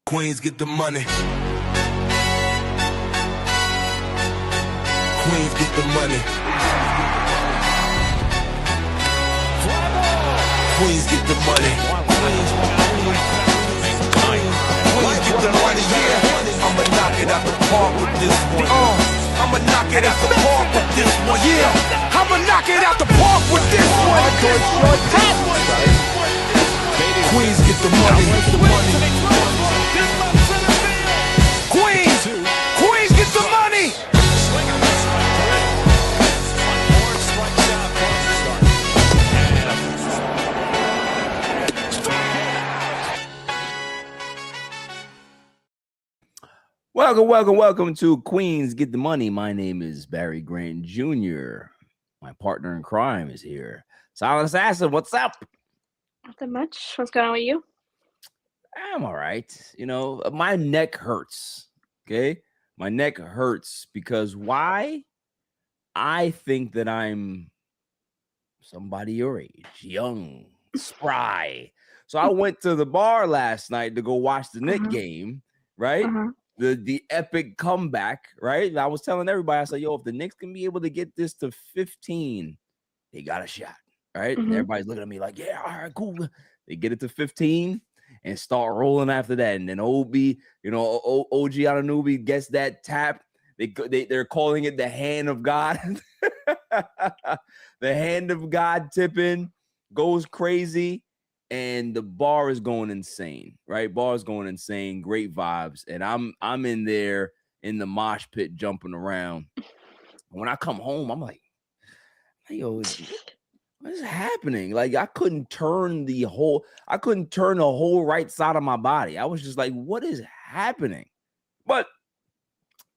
Queens get the money. Queens get the money. Queens get the money. Queens get the money, yeah. I'ma knock it out the park with this one. I'ma knock it out the park with this one, yeah. I'ma knock it out the park with this one. Queens get the money. Queens get the money. Welcome to Queens Get the Money. My name is Barry Grant Jr. My partner in crime is here. Silent Assassin, what's up? Nothing much. What's going on with you? I'm all right. You know, my neck hurts. Okay. My neck hurts because why? I think that I'm somebody your age, young, spry. So I went to the bar last night to go watch the Knicks game, right? The epic comeback, right? I was telling everybody, I said, yo, if the Knicks can be able to get this to 15, they got a shot, right? And everybody's looking at me like, yeah, all right, cool. They get it to 15 and start rolling after that. And then OG Anunoby gets that tap. They're calling it the hand of God. The hand of God tipping goes crazy. And the bar is going insane, right? Bar is going insane. Great vibes. And I'm in there in the mosh pit jumping around. When I come home, I'm like, yo, what is happening? Like I couldn't turn the whole right side of my body. I was just like, what is happening? But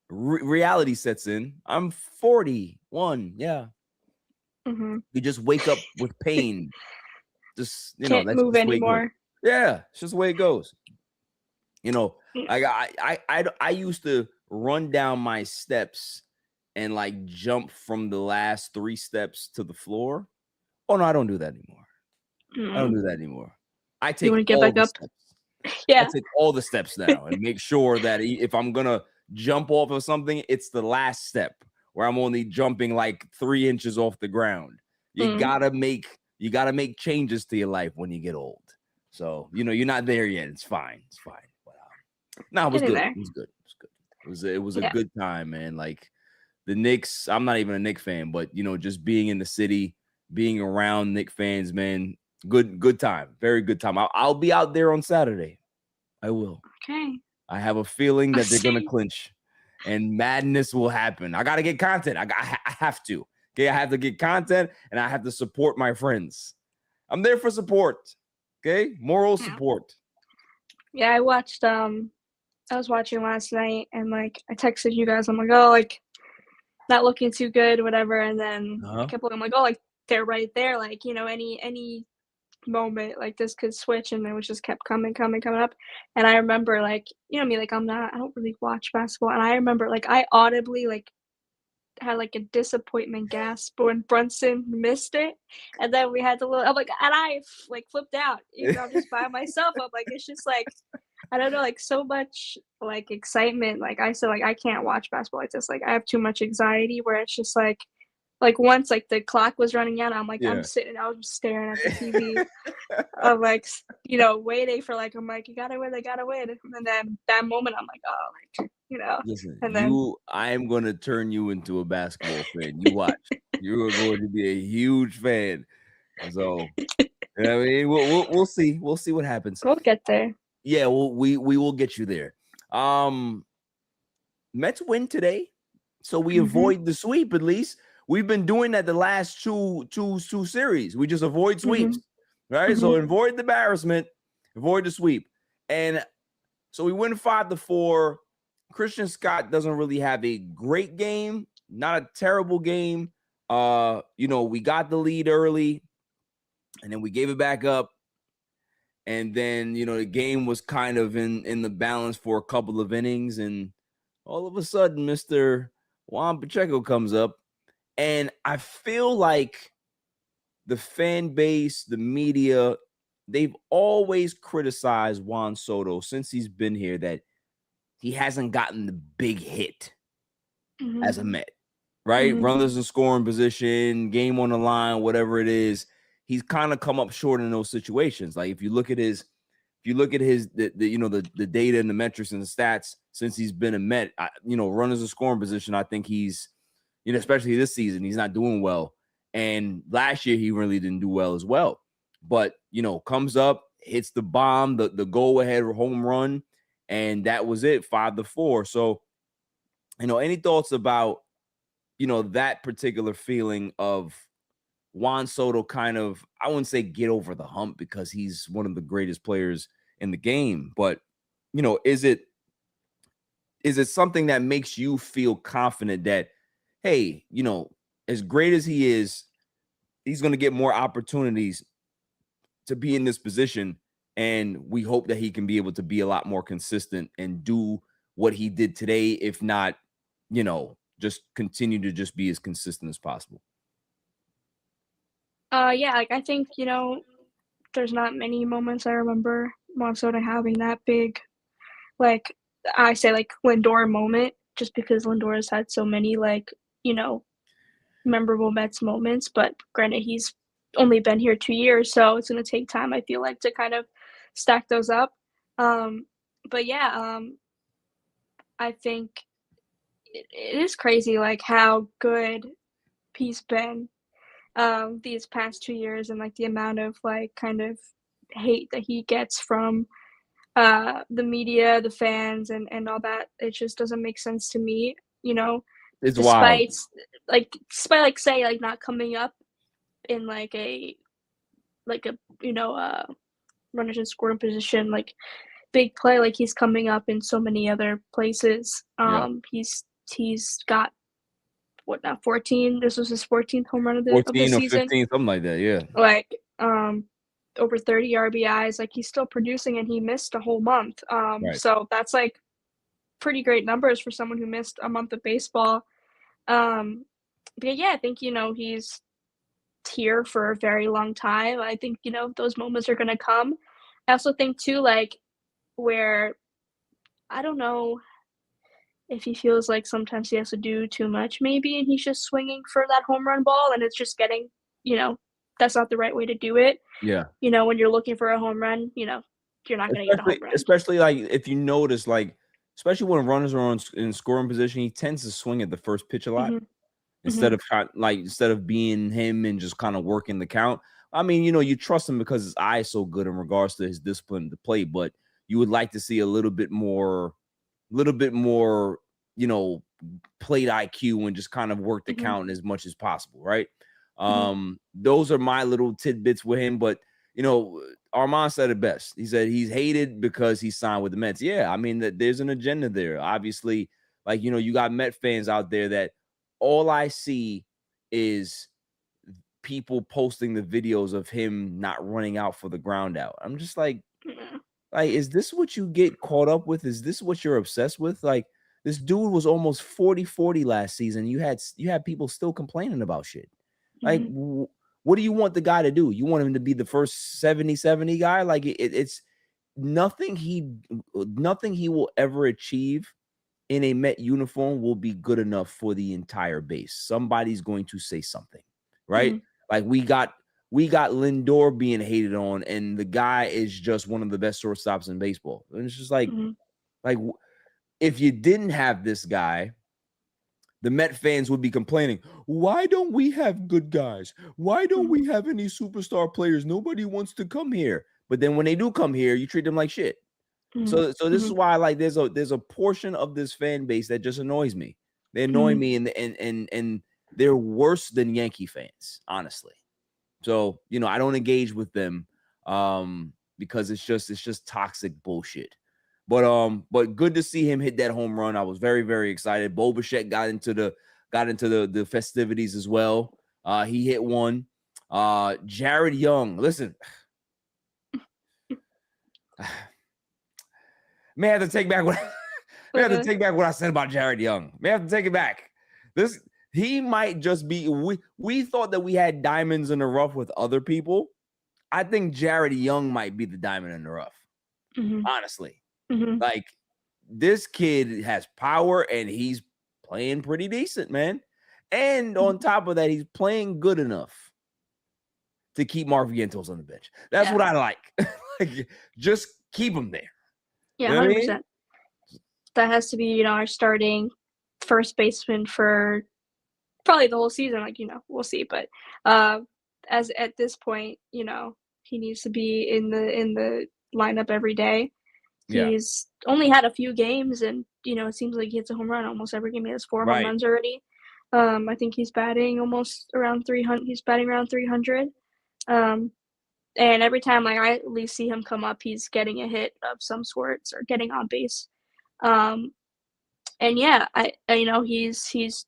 reality sets in. I'm 41. Yeah. You just wake up with pain. Just, you know, Can't move anymore. Yeah, it's just the way it goes. You know, I used to run down my steps and like jump from the last 3 steps to the floor. Oh no, I don't do that anymore. I don't do that anymore. I take all the steps. Yeah. I take all the steps now and make sure that if I'm gonna jump off of something, it's the last step where I'm only jumping like 3 inches off the ground. You gotta make changes to your life when you get old. So, you know, you're not there yet. It's fine. It's fine. But, no, it was good. It was good. It was good. It was a good time, man. Like the Knicks, I'm not even a Knicks fan, but you know, just being in the city, being around Knicks fans, man, good time. Very good time. I'll be out there on Saturday. I will. Okay. I have a feeling that they're gonna clinch and madness will happen. I gotta get content. I have to. Okay, I have to get content and I have to support my friends. I'm there for support. Okay, moral support. Yeah, I watched. I was watching last night, and like I texted you guys. I'm like, oh, like not looking too good, whatever. And then I kept looking. I'm like, oh, like they're right there. Like you know, any moment like this could switch, and it was just kept coming up. And I remember, like you know me, like I don't really watch basketball, and I remember like I audibly like had like a disappointment gasp when Brunson missed it, and then we had to look. I'm like, and I like flipped out. You know, just by myself. I'm like, it's just like I don't know, like so much like excitement. Like I said, like I can't watch basketball like this. Like I have too much anxiety. Where it's just like once like the clock was running out, I'm like I'm sitting, I was just staring at the TV. I'm like you know waiting for like I'm like you gotta win, they gotta win, and then that moment I'm like oh like. You know, listen, and then I am going to turn you into a basketball fan. You watch. You're going to be a huge fan. So, I mean, we'll see. We'll see what happens. We'll get there. Yeah, well, we will get you there. Mets win today, so we avoid the sweep. At least we've been doing that the last two series. We just avoid sweeps, right? So avoid the embarrassment, avoid the sweep, and so we win 5-4. Christian Scott doesn't really have a great game, not a terrible game. You know, we got the lead early and then we gave it back up. And then, you know, the game was kind of in the balance for a couple of innings. And all of a sudden, Mr. Juan Pacheco comes up. And I feel like the fan base, the media they've always criticized Juan Soto since he's been here that he hasn't gotten the big hit as a Met, right? Runners in scoring position, game on the line, whatever it is. He's kind of come up short in those situations. Like if you look at his the data and the metrics and the stats since he's been a Met, runners in scoring position, I think he's, especially this season, he's not doing well. And last year he really didn't do well as well. But, comes up, hits the bomb, the go-ahead home run, and that was it, 5-4. So, any thoughts about, that particular feeling of Juan Soto kind of, I wouldn't say get over the hump because he's one of the greatest players in the game, but, is it something that makes you feel confident that, hey, as great as he is, he's going to get more opportunities to be in this position, and we hope that he can be able to be a lot more consistent and do what he did today, if not, just continue to just be as consistent as possible. Yeah, like I think, there's not many moments I remember Juan Soto having that big, like I say, like Lindor moment, just because Lindor has had so many, like, memorable Mets moments. But granted, he's only been here 2 years, so it's going to take time, I feel like, to kind of stack those up. But yeah, I think it is crazy, like how good he's been these past 2 years, and like the amount of like kind of hate that he gets from the media, the fans, and all that. It just doesn't make sense to me, It's despite wild. say like not coming up in like a runners in scoring position, like big play, like he's coming up in so many other places. He's got what now, 14? This was his 14th home run of the 14 or season. 15, something like that, yeah. Like over 30 RBIs, like he's still producing, and he missed a whole month. Right. So that's like pretty great numbers for someone who missed a month of baseball. But yeah, I think, he's here for a very long time. I think, those moments are going to come. I also think too, like, where I don't know if he feels like sometimes he has to do too much maybe, and he's just swinging for that home run ball, and it's just getting, that's not the right way to do it. Yeah. When you're looking for a home run, you're not going to get a home run. Especially like if you notice, like, especially when runners are in scoring position, he tends to swing at the first pitch a lot instead of being him and just kind of working the count. I mean, you trust him because his eye is so good in regards to his discipline to play, but you would like to see a little bit more, plate IQ and just kind of work the count as much as possible, right? Those are my little tidbits with him, but Armand said it best. He said he's hated because he signed with the Mets. Yeah, I mean, there's an agenda there. Obviously, like, you got Met fans out there that all I see is people posting the videos of him not running out for the ground out. I'm just like, is this what you get caught up with? Is this what you're obsessed with? Like, this dude was almost 40-40 last season. You had people still complaining about shit. Like, what do you want the guy to do? You want him to be the first 70-70 guy? Like, it's nothing he will ever achieve in a Met uniform will be good enough for the entire base. Somebody's going to say something, right? Like we got Lindor being hated on, and the guy is just one of the best shortstops in baseball. And it's just like, if you didn't have this guy, the Met fans would be complaining, why don't we have good guys? Why don't we have any superstar players? Nobody wants to come here. But then when they do come here, you treat them like shit. So this is why, like, there's a portion of this fan base that just annoys me. They annoy me, and they're worse than Yankee fans, honestly. So, I don't engage with them because it's just toxic bullshit. But good to see him hit that home run. I was very, very excited. Bo Bichette got into the festivities as well. He hit one. Jared Young, listen. May have to take back what I said about Jared Young. May have to take it back. He might just be. We thought that we had diamonds in the rough with other people. I think Jared Young might be the diamond in the rough. Honestly, like this kid has power and he's playing pretty decent, man. And on top of that, he's playing good enough to keep Mark Vientos on the bench. That's what I like. Like, just keep him there. Yeah, 100%. That has to be, our starting first baseman for probably the whole season. Like, we'll see. But as at this point, he needs to be in the lineup every day. He's only had a few games, and it seems like he hits a home run almost every game. He has 4 home runs already. I think he's batting almost around 300. He's batting around 300. And every time I at least see him come up, he's getting a hit of some sorts or getting on base. And yeah, I he's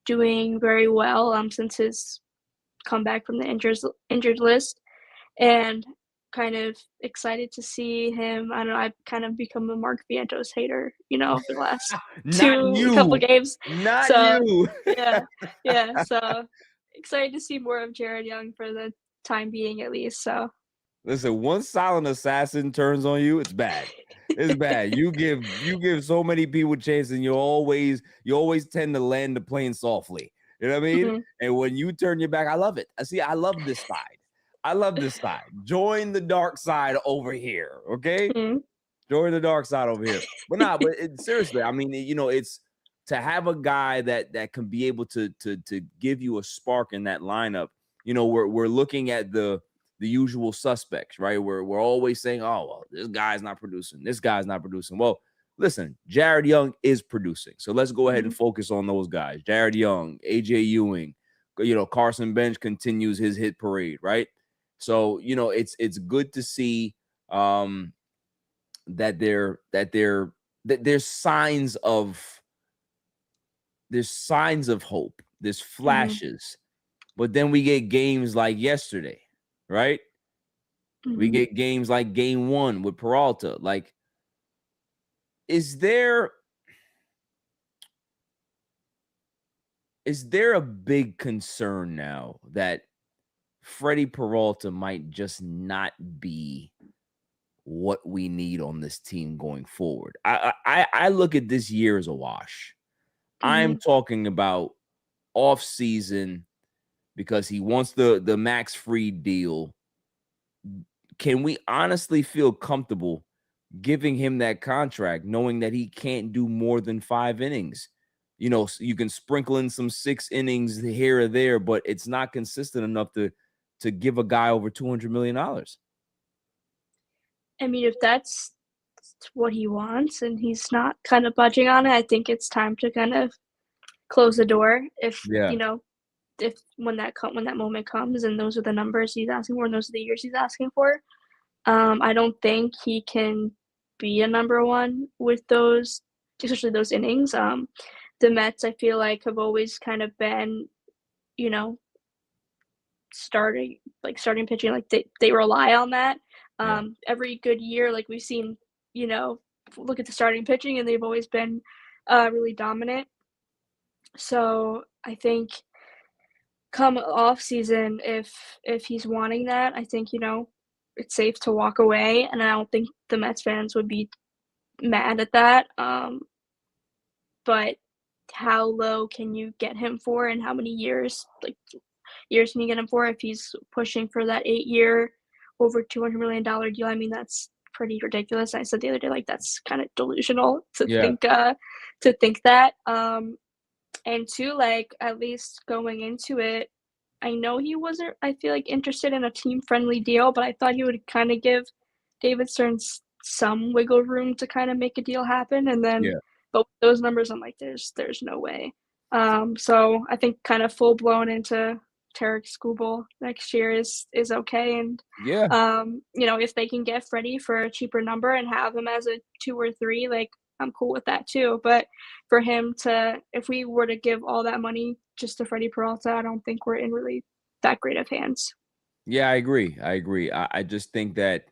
doing very well since his comeback from the injured list, and kind of excited to see him. I don't know, I've kind of become a Mark Vientos hater, for the last couple games. You. Yeah. So excited to see more of Jared Young for the time being, at least. So listen, once Silent Assassin turns on you, it's bad. It's bad. You give so many people chances, and you always tend to land the plane softly. You know what I mean? And when you turn your back, I love it. I love this side. Join the dark side over here, okay? Join the dark side over here. But seriously, I mean, it's to have a guy that can be able to give you a spark in that lineup. We're looking at the usual suspects, right? We're always saying, oh, well, this guy's not producing. This guy's not producing. Well, listen, Jared Young is producing. So let's go ahead and focus on those guys. Jared Young, AJ Ewing, Carson Bench continues his hit parade, right? So, it's good to see that there's signs of hope. There's flashes. But then we get games like yesterday, right? We get games like game 1 with Peralta. Like, is there a big concern now that Freddie Peralta might just not be what we need on this team going forward? I look at this year as a wash. I'm talking about off season because he wants the max free deal. Can we honestly feel comfortable giving him that contract, knowing that he can't do more than 5 innings? You can sprinkle in some 6 innings here or there, but it's not consistent enough to give a guy over $200 million. I mean, if that's what he wants and he's not kind of budging on it, I think it's time to kind of close the door. If when that moment comes and those are the numbers he's asking for and those are the years he's asking for, I don't think he can be a number one with those, especially those innings. The Mets, I feel like, have always kind of been, starting pitching, like they rely on that. Every good year, like we've seen, look at the starting pitching, and they've always been really dominant. So I think come off season, if he's wanting that, I think, it's safe to walk away, and I don't think the Mets fans would be mad at that. But how low can you get him for, and how many years can you get him for if he's pushing for that 8-year, over $200 million deal? I mean, that's pretty ridiculous. I said the other day, like, that's kind of delusional to think that. And two, like, at least going into it, I know he wasn't, I feel like, interested in a team-friendly deal, but I thought he would kind of give David Stearns some wiggle room to kind of make a deal happen. And then, but with those numbers, I'm like, there's no way. So I think kind of full-blown into Tarek Skubal next year is okay. And, if they can get Freddie for a cheaper number and have him as a 2 or 3, like, I'm cool with that too. But for him if we were to give all that money just to Freddie Peralta, I don't think we're in really that great of hands. Yeah, I agree. I just think that,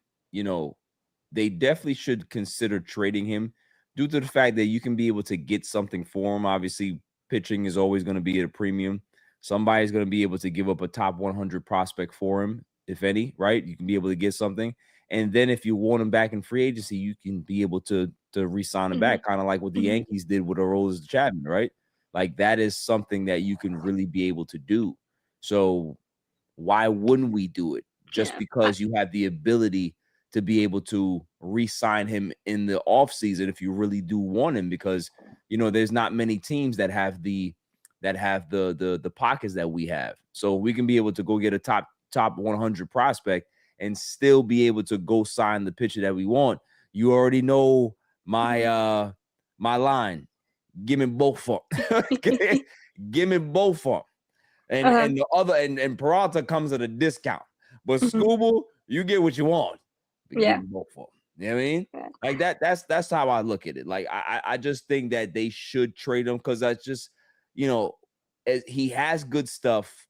they definitely should consider trading him due to the fact that you can be able to get something for him. Obviously, pitching is always going to be at a premium. Somebody's going to be able to give up a top 100 prospect for him. if any, right? You can be able to get something. And then if you want him back in free agency, you can be able to re-sign him back, kind of like what the Yankees did with Aroldis Chapman, right? Like that is something that you can really be able to do. So why wouldn't we do it? Just because you have the ability to be able to re-sign him in the offseason if you really do want him, because there's not many teams that have the pockets that we have. So we can be able to go get a top 100 prospect and still be able to go sign the pitcher that we want. You already know my line. Give me both for give me both for and the other and Peralta comes at a discount. But Scooble, you get what you want. Give me both for. You know what I mean? Yeah. Like that's how I look at it. Like I just think that they should trade him, because that's just, he has good stuff,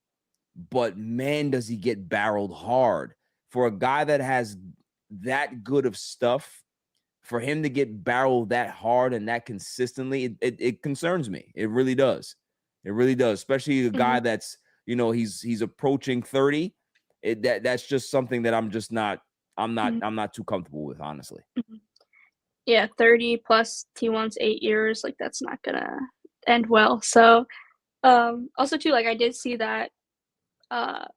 but man, does he get barreled hard. For a guy that has that good of stuff, for him to get barreled that hard and that consistently, it concerns me. It really does. It really does. Especially a guy that's, he's approaching 30. That's just something that I'm not too comfortable with, honestly. Yeah, 30 plus he wants 8 years. Like that's not gonna end well. So also too, like I did see that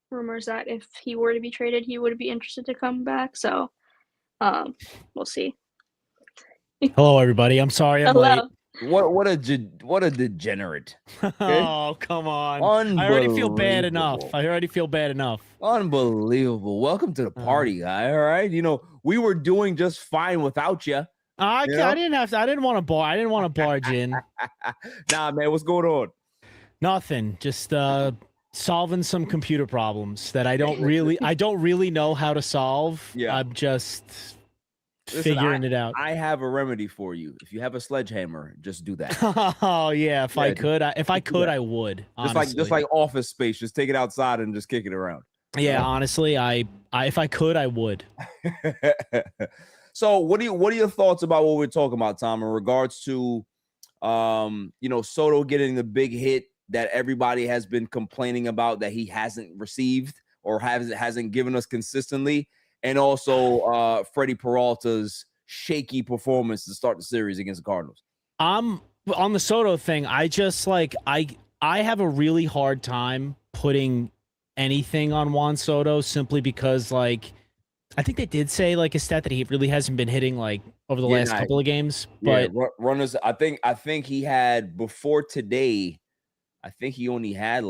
rumors that if he were to be traded, he would be interested to come back. So we'll see. Hello, everybody. I'm sorry I'm late. What a degenerate. Okay? Oh, come on. I already feel bad enough. Unbelievable. Welcome to the party, guy. All right. We were doing just fine without you. I didn't want to barge in. Nah, man, what's going on? Nothing. Just solving some computer problems that I don't really know how to solve. Yeah. I'm just figuring it out. I have a remedy for you. If you have a sledgehammer, just do that. Oh yeah, if I could, I would. Just like Office Space, just take it outside and just kick it around. Yeah, honestly, if I could, I would. So, what are your thoughts about what we're talking about, Tom, in regards to, Soto getting the big hit that everybody has been complaining about that he hasn't received or hasn't given us consistently, and also Freddie Peralta's shaky performance to start the series against the Cardinals? On the Soto thing, I just I have a really hard time putting anything on Juan Soto, simply because I think they did say a stat that he really hasn't been hitting over the last couple of games. But runners, I think he had before today. I think he only had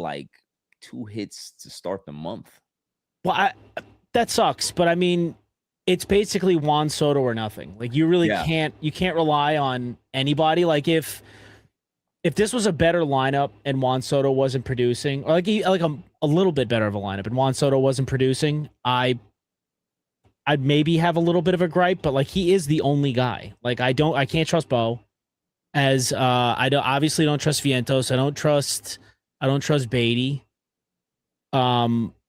2 hits to start the month. Well, that sucks, but I mean, it's basically Juan Soto or nothing. You really can't rely on anybody. If this was a better lineup and Juan Soto wasn't producing, or a little bit better of a lineup and Juan Soto wasn't producing, I'd maybe have a little bit of a gripe, but he is the only guy. I can't trust Bo. Obviously don't trust Vientos. I don't trust Beatty.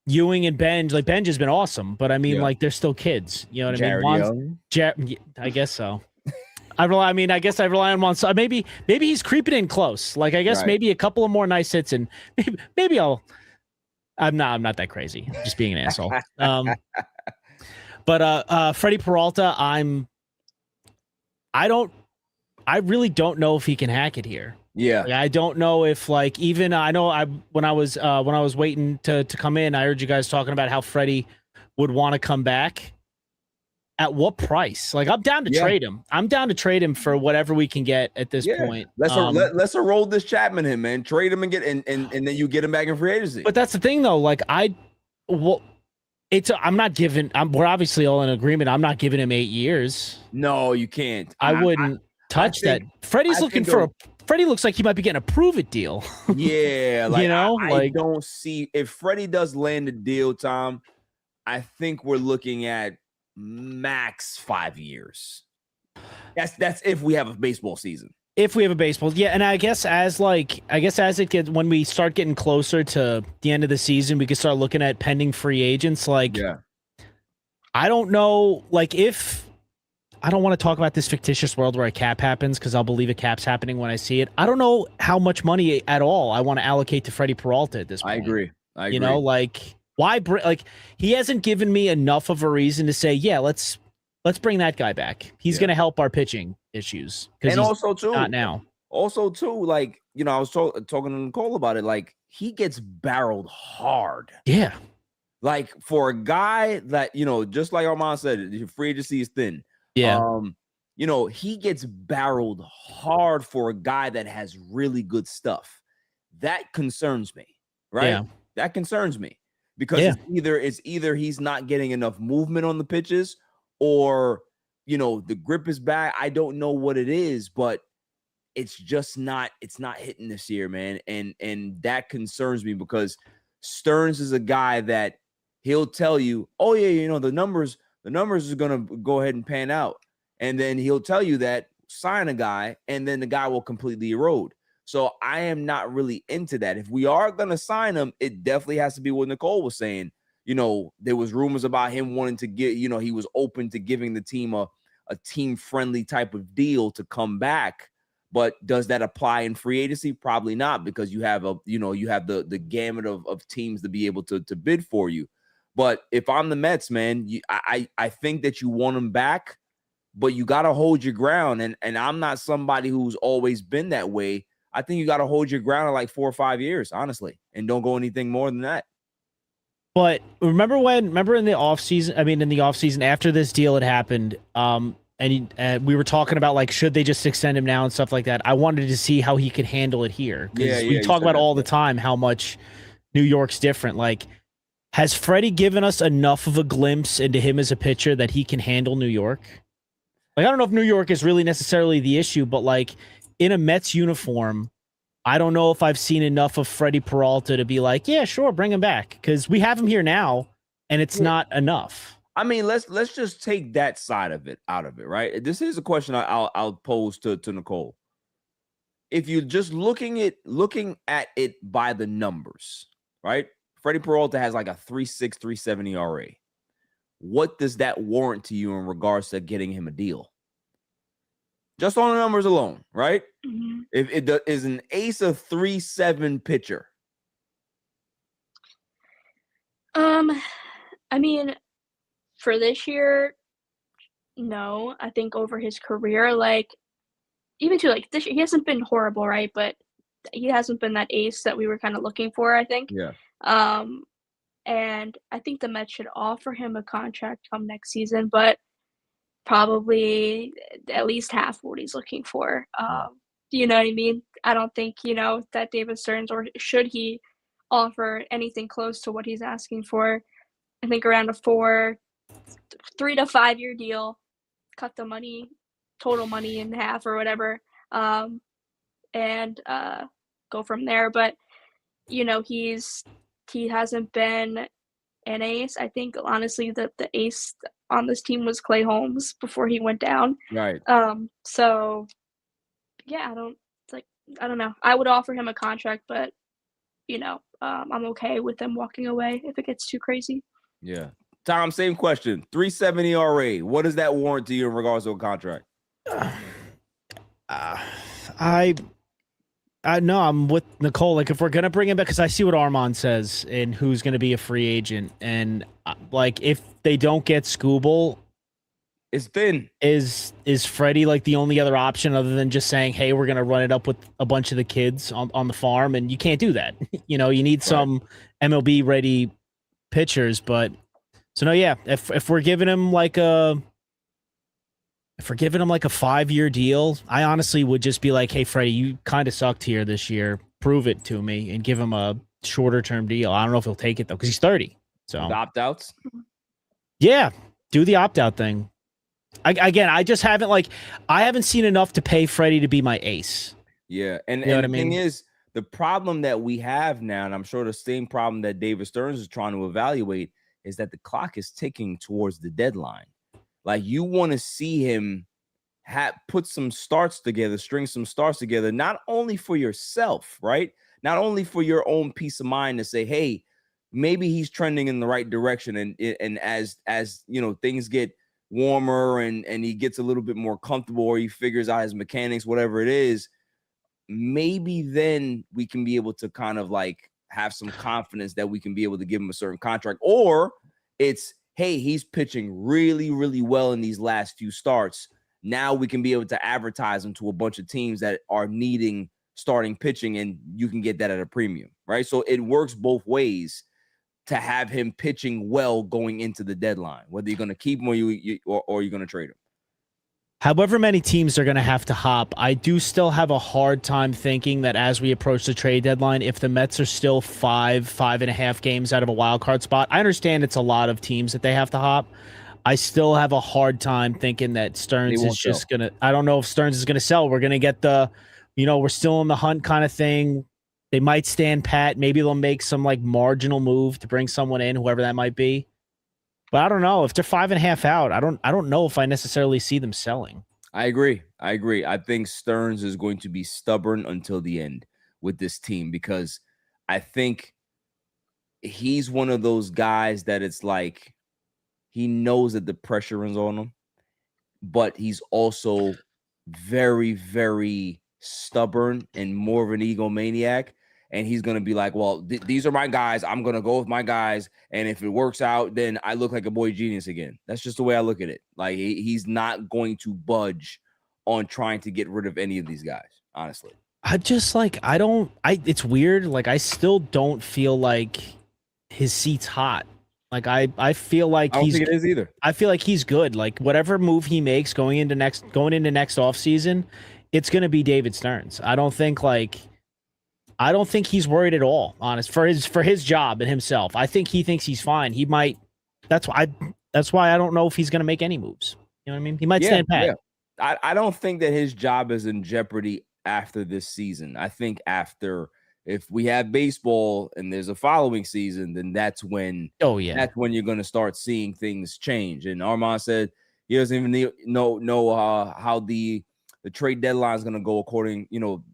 Ewing and Benj, Benj has been awesome, but I mean, they're still kids. You know what I mean? I guess so. I guess I rely on Juan. So maybe he's creeping in close. I guess maybe a couple of more nice hits, and maybe I'm not that crazy. I'm just being an asshole. But Freddie Peralta, I really don't know if he can hack it here. Yeah. I don't know if even I know when I was waiting to come in, I heard you guys talking about how Freddie would want to come back. At what price? I'm down to trade him. I'm down to trade him for whatever we can get at this point. Let's roll this Chapman him, man. Trade him and get and then you get him back in free agency. But that's the thing though. We're obviously all in agreement. I'm not giving him 8 years. No, you can't. I wouldn't touch that. Freddie looks like he might be getting a prove it deal. Yeah. I don't see if Freddie does land a deal, Tom. I think we're looking at max 5 years. That's if we have a baseball season. If we have a baseball, yeah, and I guess as it gets, when we start getting closer to the end of the season, we can start looking at pending free agents. I don't know, if I don't want to talk about this fictitious world where a cap happens, because I'll believe a cap's happening when I see it. I don't know how much money at all I want to allocate to Freddie Peralta at this point. I agree. Why like he hasn't given me enough of a reason to say, yeah, let's bring that guy back. He's going to help our pitching issues. And also too, not now. Also too, like, you know, I was talking to Nicole about it. Like, he gets barreled hard. Yeah. Like, for a guy that, you know, just like Armand said, your free agency is thin. Yeah. You know, he gets barreled hard for a guy that has really good stuff. That concerns me, right? Yeah. That concerns me because it's either he's not getting enough movement on the pitches, or, you know, the grip is bad. I don't know what it is, but it's just not hitting this year, man. And that concerns me because Stearns is a guy that he'll tell you, oh yeah, you know, the numbers are gonna go ahead and pan out. And then he'll tell you that sign a guy, and then the guy will completely erode. So I am not really into that. If we are gonna sign him, it definitely has to be what Nicole was saying. You know, there was rumors about him wanting to get, you know, he was open to giving the team a team-friendly type of deal to come back. But does that apply in free agency? Probably not, because you have the gamut of teams to be able to bid for you. But if I'm the Mets, man, I think that you want him back, but you got to hold your ground. And I'm not somebody who's always been that way. I think you got to hold your ground in like 4 or 5 years, honestly, and don't go anything more than that. But remember in the offseason after this deal had happened, and we were talking about, like, should they just extend him now and stuff like that. I wanted to see how he could handle it here. Because we talk about all the time how much New York's different. Like, has Freddie given us enough of a glimpse into him as a pitcher that he can handle New York? Like, I don't know if New York is really necessarily the issue, but, like, in a Mets uniform, I don't know if I've seen enough of Freddie Peralta to be like, yeah, sure, bring him back. Because we have him here now, and it's not enough. I mean, let's just take that side of it out of it, right? This is a question I'll pose to Nicole. If you're just looking at it by the numbers, right? Freddie Peralta has like a 3.6, 3.7 ERA. What does that warrant to you in regards to getting him a deal? Just on the numbers alone, right? Mm-hmm. If it is an ace of 3.7 pitcher. I mean, for this year, no. I think over his career, like, even to like this year, he hasn't been horrible, right? But he hasn't been that ace that we were kind of looking for, I think. Yeah. And I think the Mets should offer him a contract come next season, but probably at least half what he's looking for. You know what I mean? I don't think, you know, that David Stearns, or should he offer anything close to what he's asking for. I think around a 3 to 5 year deal, cut the money, total money in half or whatever, and go from there. But, you know, he hasn't been an ace. I think, honestly, the ace on this team was Clay Holmes before he went down. Right. So, yeah, I don't know. I would offer him a contract, but, you know, I'm okay with him walking away if it gets too crazy. Yeah. Tom, same question. 3.7 ERA. What does that warrant to you in regards to a contract? I know I'm with Nicole. Like, if we're gonna bring him back, because I see what Armand says and who's gonna be a free agent, and like, if they don't get Skubal, it's thin. Is Freddie like the only other option other than just saying, hey, we're gonna run it up with a bunch of the kids on the farm? And you can't do that. You know, you need some MLB ready pitchers. But so no, yeah. If we're giving him like a 5-year deal, I honestly would just be like, hey, Freddie, you kind of sucked here this year. Prove it to me, and give him a shorter term deal. I don't know if he'll take it though, because he's 30. So the opt-outs. Yeah, do the opt-out thing. I just haven't I haven't seen enough to pay Freddie to be my ace. Yeah, and the thing is, the problem that we have now, and I'm sure the same problem that David Stearns is trying to evaluate, is that the clock is ticking towards the deadline. Like, you want to see him put some starts together, string some starts together, not only for yourself, right? Not only for your own peace of mind to say, hey, maybe he's trending in the right direction, and as you know, things get warmer and he gets a little bit more comfortable, or he figures out his mechanics, whatever it is, maybe then we can be able to kind of like have some confidence that we can be able to give him a certain contract, or it's, hey, he's pitching really, really well in these last few starts. Now we can be able to advertise him to a bunch of teams that are needing starting pitching, and you can get that at a premium, right? So it works both ways to have him pitching well going into the deadline, whether you're going to keep him or you're going to trade him. However many teams are going to have to hop, I do still have a hard time thinking that as we approach the trade deadline, if the Mets are still 5.5 games out of a wild card spot, I understand it's a lot of teams that they have to hop. I still have a hard time thinking that Stearns is just going to – I don't know if Stearns is going to sell. We're going to get the – we're still in the hunt kind of thing. They might stand pat. Maybe they'll make some like marginal move to bring someone in, whoever that might be. But I don't know if they're 5.5 out. I don't know if I necessarily see them selling. I agree. I think Stearns is going to be stubborn until the end with this team, because I think he's one of those guys that it's like he knows that the pressure is on him, but he's also very, very stubborn and more of an egomaniac. And he's going to be like, well, these are my guys. I'm going to go with my guys. And if it works out, then I look like a boy genius again. That's just the way I look at it. Like, he's not going to budge on trying to get rid of any of these guys, honestly. It's weird. Like, I still don't feel like his seat's hot. Like, I feel like I don't think it is either. I feel like he's good. Like, whatever move he makes going into next offseason, it's going to be David Stearns. I don't think he's worried at all, honest, for his job and himself. I think he thinks he's fine. He might. That's why I don't know if he's going to make any moves. You know what I mean? He might stand pat. Yeah. I don't think that his job is in jeopardy after this season. I think if we have baseball and there's a following season, then that's when that's when you're going to start seeing things change. And Armand said he doesn't even know how the trade deadline is going to go according,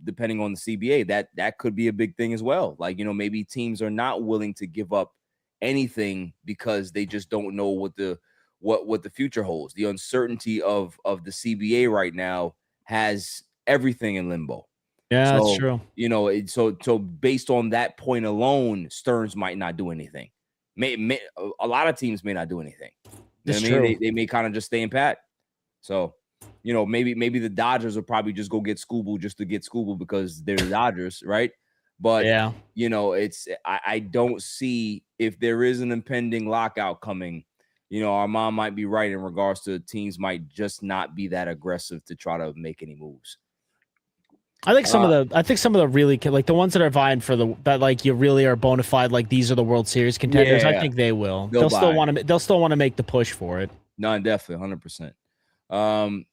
depending on the CBA. That could be a big thing as well. Like, maybe teams are not willing to give up anything because they just don't know what the future holds. The uncertainty of the CBA right now has everything in limbo. Yeah, that's true. So based on that point alone, Stearns might not do anything. A lot of teams may not do anything. That's true. They may kind of just stay in pat. So, maybe the Dodgers will probably just go get Scooble just to get Scooble because they're the Dodgers, right? But yeah, I don't see, if there is an impending lockout coming, our mom might be right in regards to teams might just not be that aggressive to try to make any moves. I think some of the really, like, the ones that are vying for that like you really are bona fide, like these are the World Series contenders. I think they will. They'll still want to make the push for it. No, definitely 100%.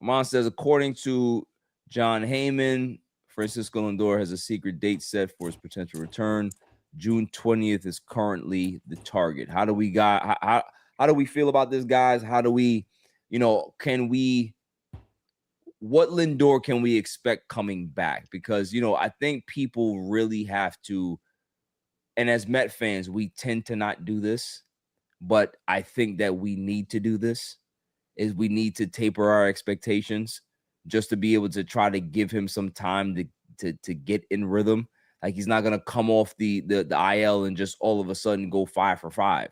Mon says, according to John Heyman, Francisco Lindor has a secret date set for his potential return. June 20th is currently the target. How do we feel about this, guys? How do we, what Lindor can we expect coming back? Because, I think people really have to, and as Met fans, we tend to not do this, but I think that we need to do this, is we need to taper our expectations just to be able to try to give him some time to get in rhythm. Like, he's not going to come off the IL and just all of a sudden go 5 for 5.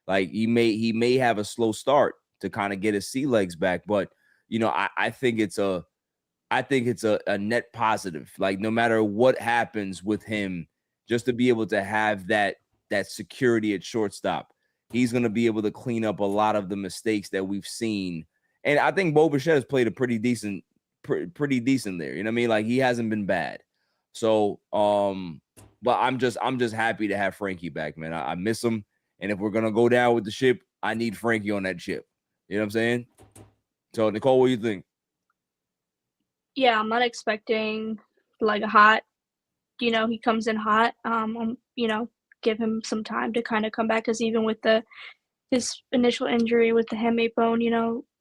Like, he may have a slow start to kind of get his sea legs back, but I think it's a net positive. Like, no matter what happens with him, just to be able to have that security at shortstop, he's going to be able to clean up a lot of the mistakes that we've seen. And I think Bo Bichette has played a pretty decent there. You know what I mean? Like, he hasn't been bad. So, but I'm just happy to have Frankie back, man. I miss him. And if we're going to go down with the ship, I need Frankie on that ship. You know what I'm saying? So, Nicole, what do you think? Yeah, I'm not expecting like a hot, he comes in hot. Give him some time to kind of come back, because even with his initial injury with the hamate bone,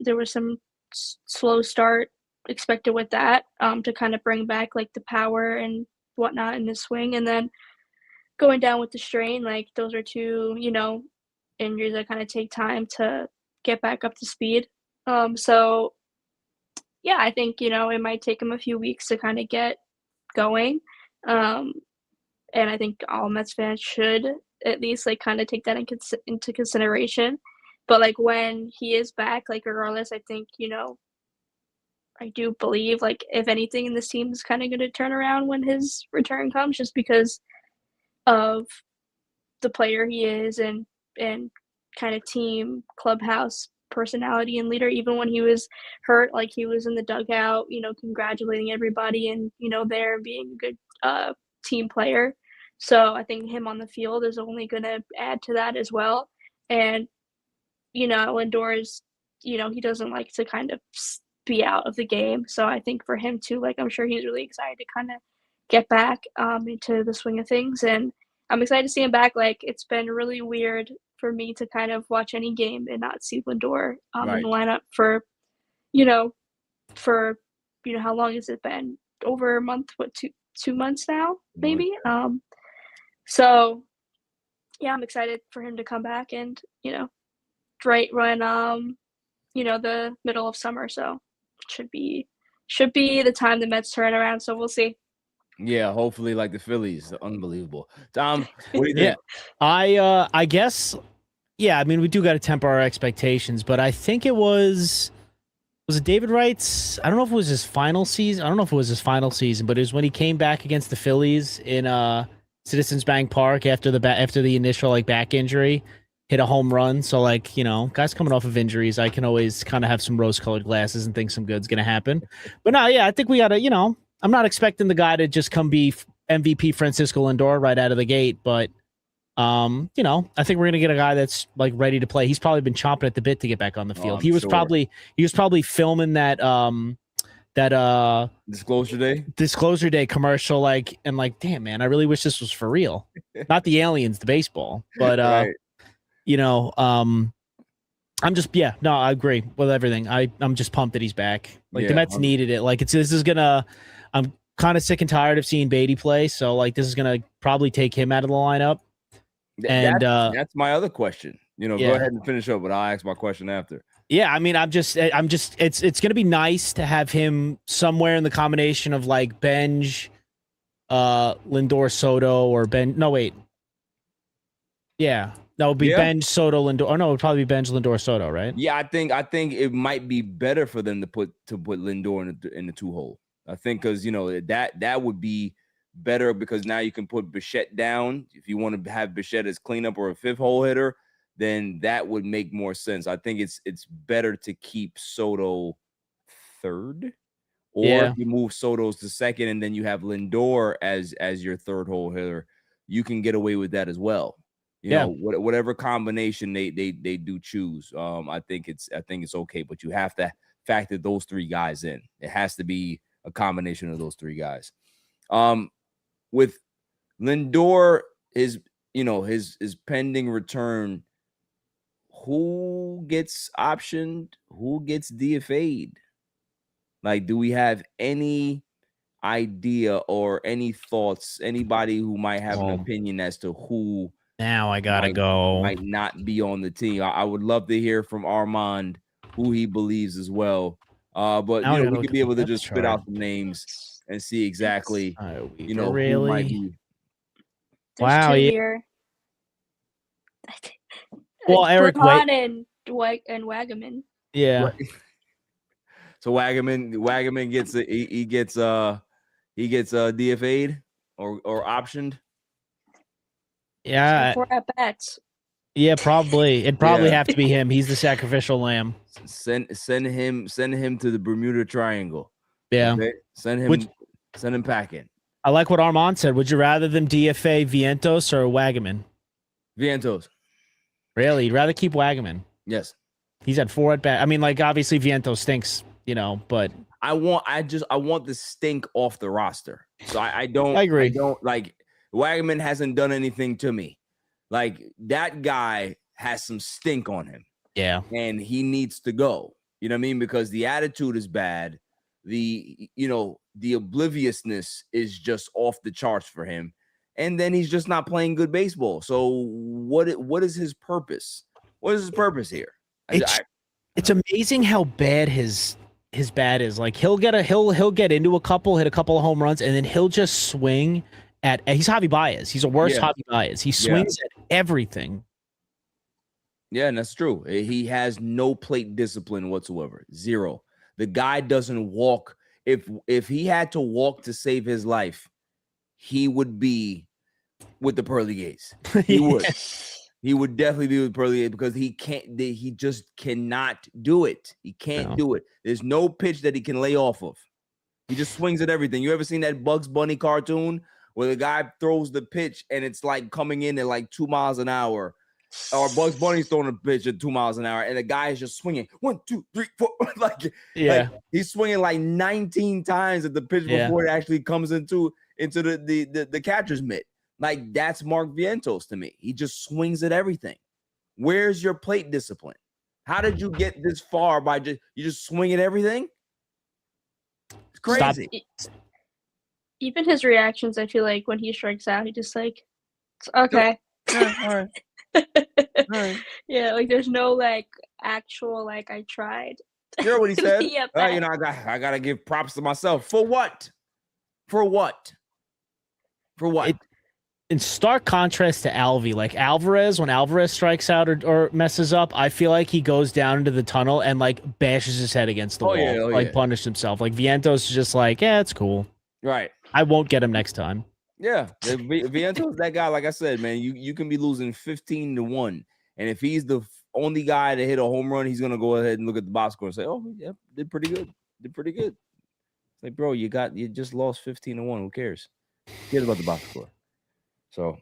there was some slow start expected with that, to kind of bring back like the power and whatnot in the swing, and then going down with the strain, like those are two, injuries that kind of take time to get back up to speed. So yeah, I think, it might take him a few weeks to kind of get going. and I think all Mets fans should at least like kind of take that into consideration. But like when he is back, like regardless, I think I do believe like if anything, in this team is kind of going to turn around when his return comes, just because of the player he is and kind of team clubhouse personality and leader. Even when he was hurt, like he was in the dugout, congratulating everybody and there being a good team player. So I think him on the field is only going to add to that as well. And Lindor is, he doesn't like to kind of be out of the game. So I think for him too, like I'm sure he's really excited to kind of get back into the swing of things. And I'm excited to see him back. Like it's been really weird for me to kind of watch any game and not see Lindor in the lineup for how long has it been? Over a month? What, two months now, maybe? So yeah, I'm excited for him to come back and right when the middle of summer. So should be the time the Mets turn around. So we'll see. Yeah, hopefully like the Phillies. Unbelievable. Tom, what do you think? Yeah, I guess. Yeah, I mean, we do got to temper our expectations, but I think it was it David Wright's? I don't know if it was his final season. I don't know if it was his final season, but it was when he came back against the Phillies in Citizens Bank Park after the initial like back injury, hit a home run. So like, guys coming off of injuries, I can always kind of have some rose-colored glasses and think some good's going to happen. But no, yeah, I think we got to, I'm not expecting the guy to just come be MVP Francisco Lindor right out of the gate, but I think we're gonna get a guy that's like ready to play. He's probably been chomping at the bit to get back on the field. He was probably filming that Disclosure Day commercial, and damn man, I really wish this was for real. Not the aliens, the baseball. But right. I agree with everything. I'm just pumped that he's back. The Mets needed it. I'm kind of sick and tired of seeing Beatty play, so this is gonna probably take him out of the lineup. And that's my other question. Go ahead and finish up, but I'll ask my question after. Yeah, I mean, it's gonna be nice to have him somewhere in the combination of like Benj, Lindor, Soto, or Ben. No, wait. Yeah, that would be Benj, Soto, Lindor. Or no, it would probably be Benj, Lindor, Soto, right? Yeah, I think it might be better for them to put Lindor in the 2-hole. I think because that would be better because now you can put Bichette down. If you want to have Bichette as cleanup or a 5th hole hitter, then that would make more sense. I think it's better to keep Soto 3rd, or if you move Soto's to 2nd and then you have Lindor as your 3rd hole hitter, you can get away with that as well. Whatever combination they do choose. I think it's okay, but you have to factor those 3 guys in. It has to be a combination of those 3 guys. With Lindor, his pending return, who gets optioned? Who gets DFA'd? Do we have any idea or any thoughts? Anybody who might have an opinion as to who now I gotta go might not be on the team? I would love to hear from Armand who he believes as well. But we could be able to just spit out some names and see exactly, really? Who might be. Wow, here. Well, Eric, and Wagaman. Yeah. So Wagaman gets he gets DFA'd or optioned. Yeah. 4 at-bats. Yeah, probably. It'd probably have to be him. He's the sacrificial lamb. Send him to the Bermuda Triangle. Yeah. Okay? Send him packing. I like what Armand said. Would you rather them DFA Vientos or Wagaman? Vientos. Really? You'd rather keep Wagaman? Yes. He's had 4 at bat. I mean, obviously Vientos stinks, but I want the stink off the roster. So I agree. I don't Wagaman hasn't done anything to me. That guy has some stink on him. Yeah. And he needs to go. You know what I mean? Because the attitude is bad. The obliviousness is just off the charts for him. And then he's just not playing good baseball. So what is his purpose? What is his purpose here? It's amazing how bad his bat is. He'll get into a couple, hit a couple of home runs, and then he'll just swing he's Javi Baez. He's a worse Javi Baez. He swings at everything. Yeah, and that's true. He has no plate discipline whatsoever. Zero. The guy doesn't walk. If he had to walk to save his life, he would be with the pearly gates. He would. He would definitely be with pearly gates because he can't. He just cannot do it. He can't do it. There's no pitch that he can lay off of. He just swings at everything. You ever seen that Bugs Bunny cartoon where the guy throws the pitch and it's like coming in at like 2 miles an hour? Or Bugs Bunny's throwing a pitch at 2 miles an hour, and the guy is just swinging 1, 2, 3, 4. like he's swinging like 19 times at the pitch before it actually comes into the catcher's mitt. Like, that's Mark Vientos to me. He just swings at everything. Where's your plate discipline? How did you get this far by you just swing at everything? It's crazy. Even his reactions, I feel like when he strikes out, he just like, okay. Yeah, all right. All right. Yeah, like there's no like actual like I tried. You heard what he said? I gotta give props to myself. For what? For what? For what? In stark contrast to Alvy, like Alvarez, when Alvarez strikes out or messes up, I feel like he goes down into the tunnel and like bashes his head against the wall, punished himself. Like Vientos is just like, yeah, it's cool. Right. I won't get him next time. Yeah. Vientos, that guy, like I said, man, you can be losing 15-1. And if he's the only guy to hit a home run, he's gonna go ahead and look at the box score and say, oh, yeah, did pretty good. It's like, bro, you just lost 15-1. Who cares? Forget about the box score. So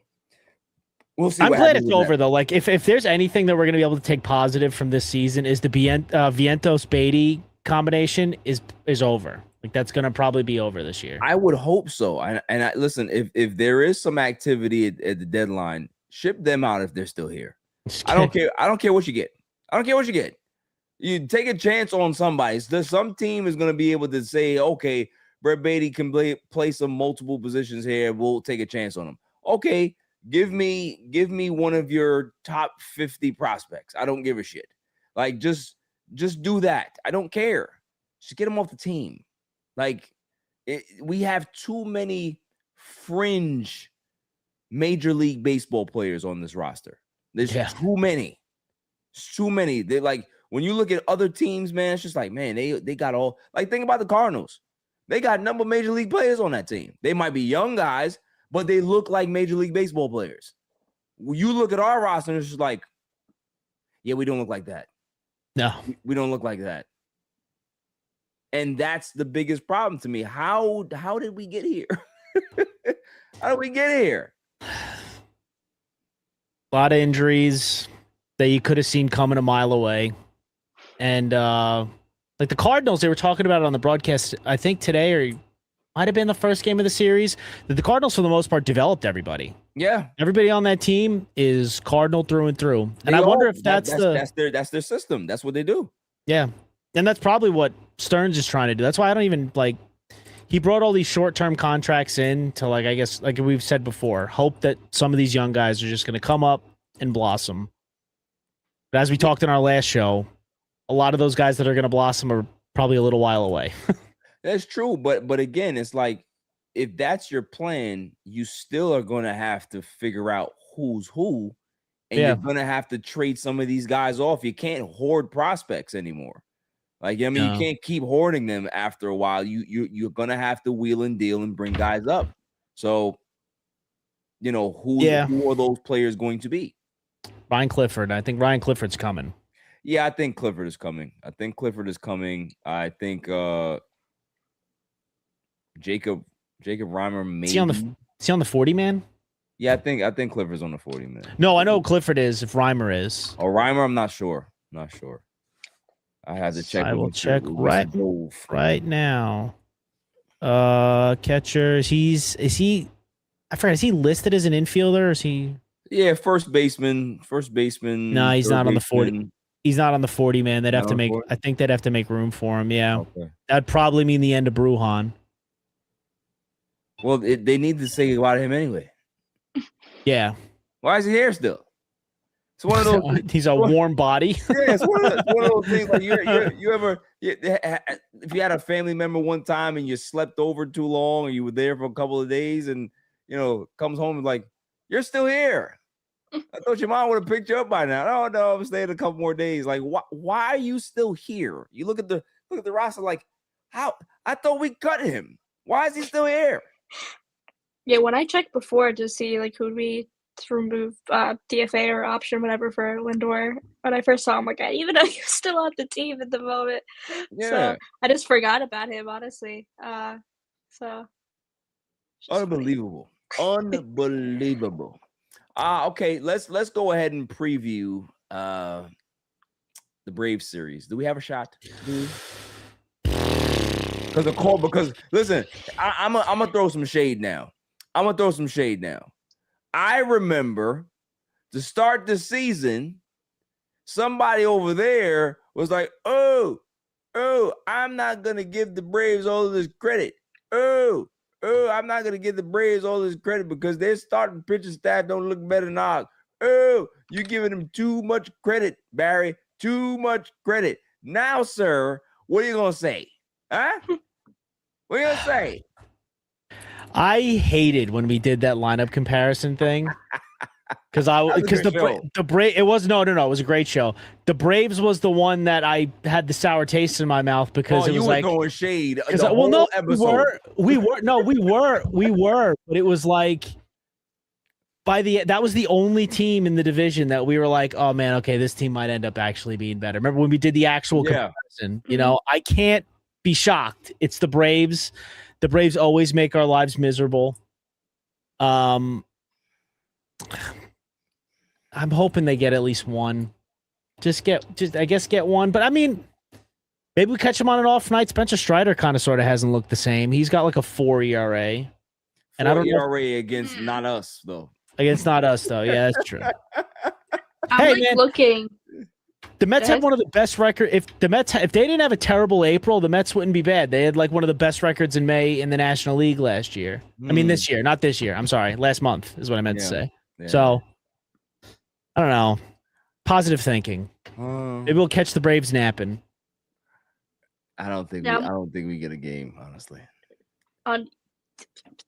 we'll see. I'm glad it's over though. Like if there's anything that we're gonna be able to take positive from this season is the Vientos Beatty combination is over. Like that's gonna probably be over this year. I would hope so. And listen, if there is some activity at the deadline, ship them out if they're still here. I don't care. I don't care what you get. You take a chance on somebody. Some team is gonna be able to say, okay, Brett Beatty can play some multiple positions here. We'll take a chance on him. Okay, give me one of your top 50 prospects. I don't give a shit. Like just do that. I don't care. Just get them off the team. Like we have too many fringe Major League Baseball players on this roster. There's too many. It's too many. They're like, when you look at other teams, man, it's just like, man, they got all, like, think about the Cardinals. They got a number of Major League players on that team. They might be young guys, but they look like Major League Baseball players. When you look at our roster, it's just like, yeah, we don't look like that. No. We don't look like that. And that's the biggest problem to me. How did we get here? How did we get here? A lot of injuries that you could have seen coming a mile away. And like the Cardinals, they were talking about it on the broadcast, I think today, or might have been the first game of the series, that the Cardinals, for the most part, developed everybody. Yeah. Everybody on that team is Cardinal through and through. And I wonder if that's their system. That's what they do. Yeah. And that's probably what Stearns is trying to do. That's why I don't even he brought all these short-term contracts in to, like, I guess, like we've said before, hope that some of these young guys are just going to come up and blossom. But as we talked in our last show, a lot of those guys that are going to blossom are probably a little while away. That's true. But again, it's like, if that's your plan, you still are going to have to figure out who's who, and you're going to have to trade some of these guys off. You can't hoard prospects anymore. Like, I mean, you can't keep hoarding them after a while. You're going to have to wheel and deal and bring guys up. So, you know, who are those players going to be? Ryan Clifford. I think Ryan Clifford's coming. Yeah, I think Clifford is coming. I think Jacob Reimer maybe. Is he on the 40 man? Yeah, I think Clifford's on the 40 man. No, I know Clifford is. If Reimer is. Oh, Reimer, I'm not sure. I had to check. I will check right now. Catcher. Is he? I forgot. Is he listed as an infielder? Or is he? Yeah, first baseman. No, he's not on the 40. He's not on the 40 man. They'd have to make. I think they'd have to make room for him. Yeah, okay. That'd probably mean the end of Brujan. Well, they need to say goodbye to him anyway. Yeah. Why is he here still? It's one of those. He's a warm body. Yeah, it's one of those things. Like if you had a family member one time and you slept over too long, and you were there for a couple of days, and comes home and like, you're still here. I thought your mom would have picked you up by now. Oh no, I'm staying a couple more days. Like, why are you still here? You look at the roster like, how? I thought we cut him. Why is he still here? Yeah, when I checked before to see like who'd we remove DFA or option whatever for Lindor, when I first saw him, like I didn't even know he was still on the team at the moment. Yeah. So I just forgot about him, honestly. So unbelievable. Unbelievable. Okay, let's go ahead and preview the Braves series. Do we have a shot? Because listen, I'm gonna throw some shade now. I remember to start the season, somebody over there was like, oh, I'm not gonna give the Braves all of this credit. I'm not going to give the Braves all this credit because their starting pitching staff don't look better than ours. You're giving them too much credit, Barry. Too much credit. Now, sir, what are you going to say? Huh? What are you going to say? I hated when we did that lineup comparison thing. Because the Brave, it was no, it was a great show. The Braves was the one that I had the sour taste in my mouth because it was like throwing shade. We were, but it was like that was the only team in the division that we were like, oh man, okay, this team might end up actually being better. Remember when we did the actual comparison? I can't be shocked. It's the Braves. The Braves always make our lives miserable. I'm hoping they get at least one. Get one. But I mean, maybe we catch him on an off night. Spencer Strider kind of sort of hasn't looked the same. He's got like a 4 ERA. And I don't know against not us though. Against not us though. Yeah, that's true. I'm looking. The Mets had one of the best records. If they didn't have a terrible April, the Mets wouldn't be bad. They had like one of the best records in May in the National League last year. I mean, this year, not this year. I'm sorry, last month is what I meant to say. Yeah. So, I don't know. Positive thinking. Maybe we'll catch the Braves napping. I don't think we get a game, honestly.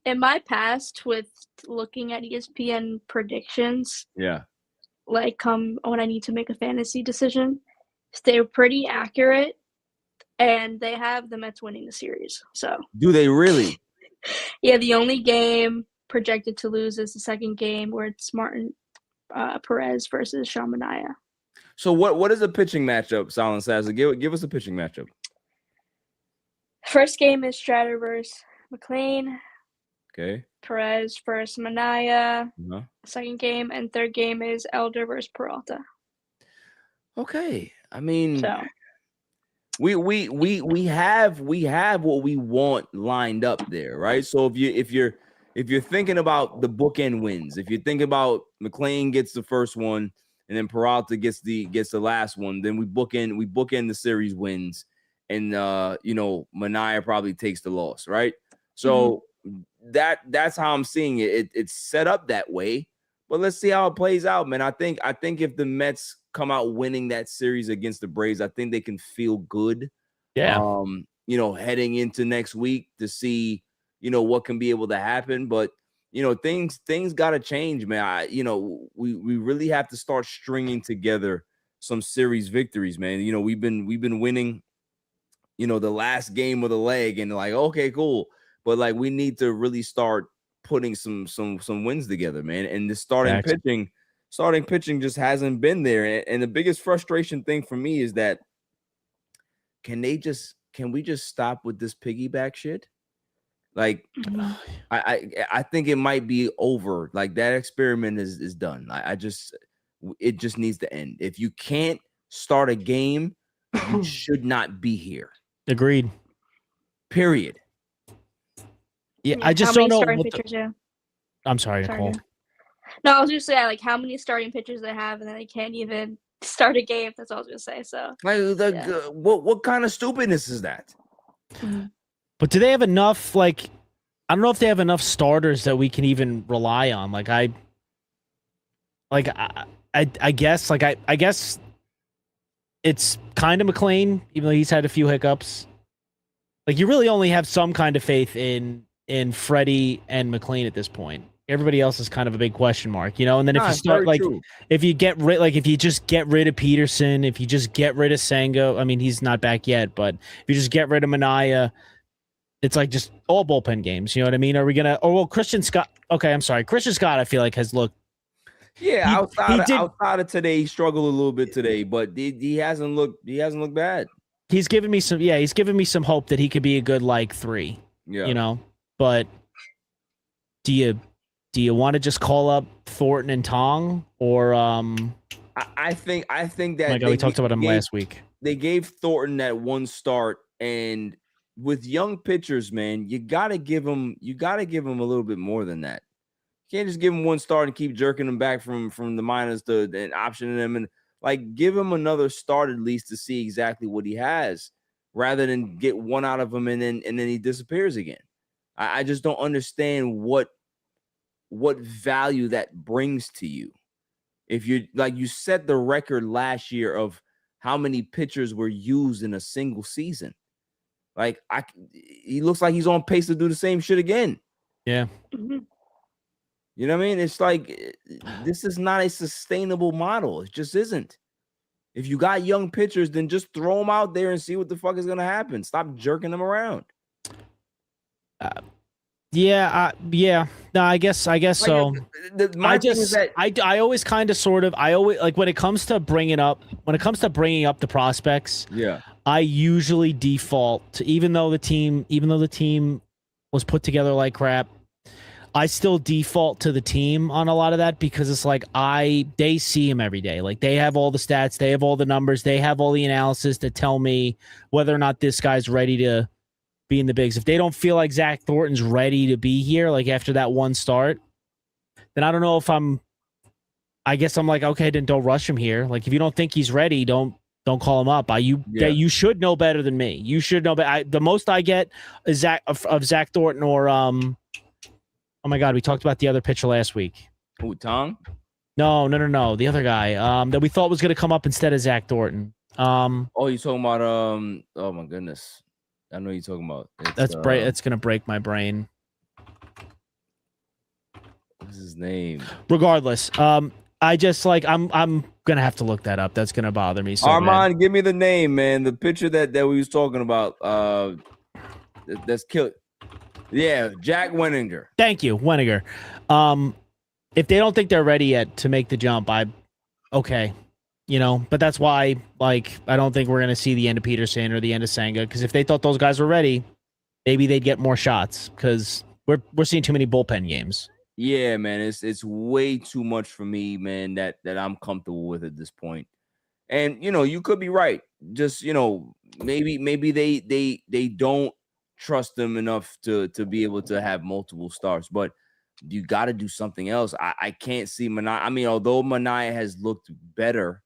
In my past, with looking at ESPN predictions, like when I need to make a fantasy decision, they're pretty accurate, and they have the Mets winning the series. So do they really? Yeah, the only game projected to lose is the second game where it's Martin Perez versus Sean Manaea. So what is a pitching matchup, Silent Saza? Give us a pitching matchup. First game is Strider versus McLean. Okay. Perez versus Manaea. Second game, and third game is Elder versus Peralta. Okay. I mean, we have what we want lined up there, right? So if you're thinking about the bookend wins, if you think about McLean gets the first one and then Peralta gets the last one, then we bookend the series wins, and Manaea probably takes the loss, right? So that's how I'm seeing it. It's set up that way, but let's see how it plays out, man. I think if the Mets come out winning that series against the Braves, I think they can feel good. Yeah. Heading into next week to see, what can be able to happen. But, things got to change, man. We really have to start stringing together some series victories, man. We've been winning, the last game of the leg, and like, okay, cool. But like, we need to really start putting some wins together, man. And the starting pitching just hasn't been there. And the biggest frustration thing for me is that can we just stop with this piggyback shit? Like, I think it might be over. Like, that experiment is done. It just needs to end. If you can't start a game, you should not be here. Agreed. Period. Yeah, I just don't know. I'm sorry, Nicole. Nicole. No, I was just saying, like, how many starting pitchers they have, and then they can't even start a game. That's all I was gonna say. So, what kind of stupidness is that? But do they have enough? Like, I don't know if they have enough starters that we can even rely on. I guess it's kind of McLean, even though he's had a few hiccups. Like, you really only have some kind of faith in in Freddie and McLean at this point. Everybody else is kind of a big question mark, you know. And then if you start if you get rid, like if you just get rid of Peterson, if you just get rid of Senga, I mean he's not back yet, but if you just get rid of Minaya, it's like just all bullpen games. You know what I mean? Are we gonna? Oh well, Christian Scott. Okay, I'm sorry, Christian Scott. I feel like has looked. Yeah, outside of today, he struggled a little bit today, but he hasn't looked bad. He's given me some. Yeah, he's given me some hope that he could be a good like 3. Yeah, you know, but do you want to just call up Thornton and Tong or I think that oh my God, we talked about him last week. They gave Thornton that one start, and with young pitchers, man, you gotta give him a little bit more than that. You can't just give him one start and keep jerking him back from the minors to and optioning him, and like give him another start at least to see exactly what he has, rather than get one out of him and then he disappears again. I just don't understand what value that brings to you. If you like, you set the record last year of how many pitchers were used in a single season. Like he looks like he's on pace to do the same shit again. Yeah. You know what I mean? It's like, this is not a sustainable model. It just isn't. If you got young pitchers, then just throw them out there and see what the fuck is going to happen. Stop jerking them around. Yeah. No, I guess so. I always kind of sort of, I always like when it comes to bringing up the prospects. Yeah. I usually default to, even though the team was put together like crap, I still default to the team on a lot of that because it's like they see him every day. Like they have all the stats, they have all the numbers, they have all the analysis to tell me whether or not this guy's ready to be in the bigs. If they don't feel like Zach Thornton's ready to be here, like after that one start, then I don't know if I guess I'm like, okay, then don't rush him here. Like if you don't think he's ready, don't call him up. You should know better than me. You should know. But the most I get is Zach Thornton or oh my God, we talked about the other pitcher last week. Who, Tong? No. The other guy that we thought was going to come up instead of Zach Thornton. Oh, you're talking about oh my goodness, I know you're talking about. It's going to break my brain. What's his name? Regardless, I just like I'm gonna have to look that up. That's gonna bother me. So Armand, give me the name, man. The pitcher that we was talking about. That's killed. Yeah, Jack Wenninger. Thank you, Wenninger. If they don't think they're ready yet to make the jump, okay, you know. But that's why, like, I don't think we're gonna see the end of Peterson or the end of Senga, because if they thought those guys were ready, maybe they'd get more shots. Because we're seeing too many bullpen games. Yeah, man, it's way too much for me, man. That I'm comfortable with at this point. And you know, you could be right. Just maybe they don't trust them enough to be able to have multiple starts, but you got to do something else. I can't see Minaya. I mean, although Minaya has looked better,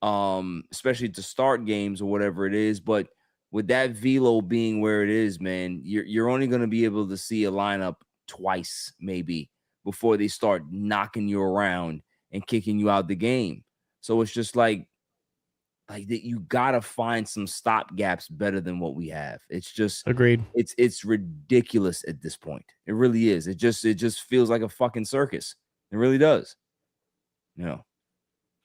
especially to start games or whatever it is, but with that velo being where it is, man, you're only going to be able to see a lineup twice maybe before they start knocking you around and kicking you out the game. So it's just like that, you gotta find some stop gaps better than what we have. It's just agreed. It's ridiculous at this point. It really is. It just feels like a fucking circus. It really does. You know,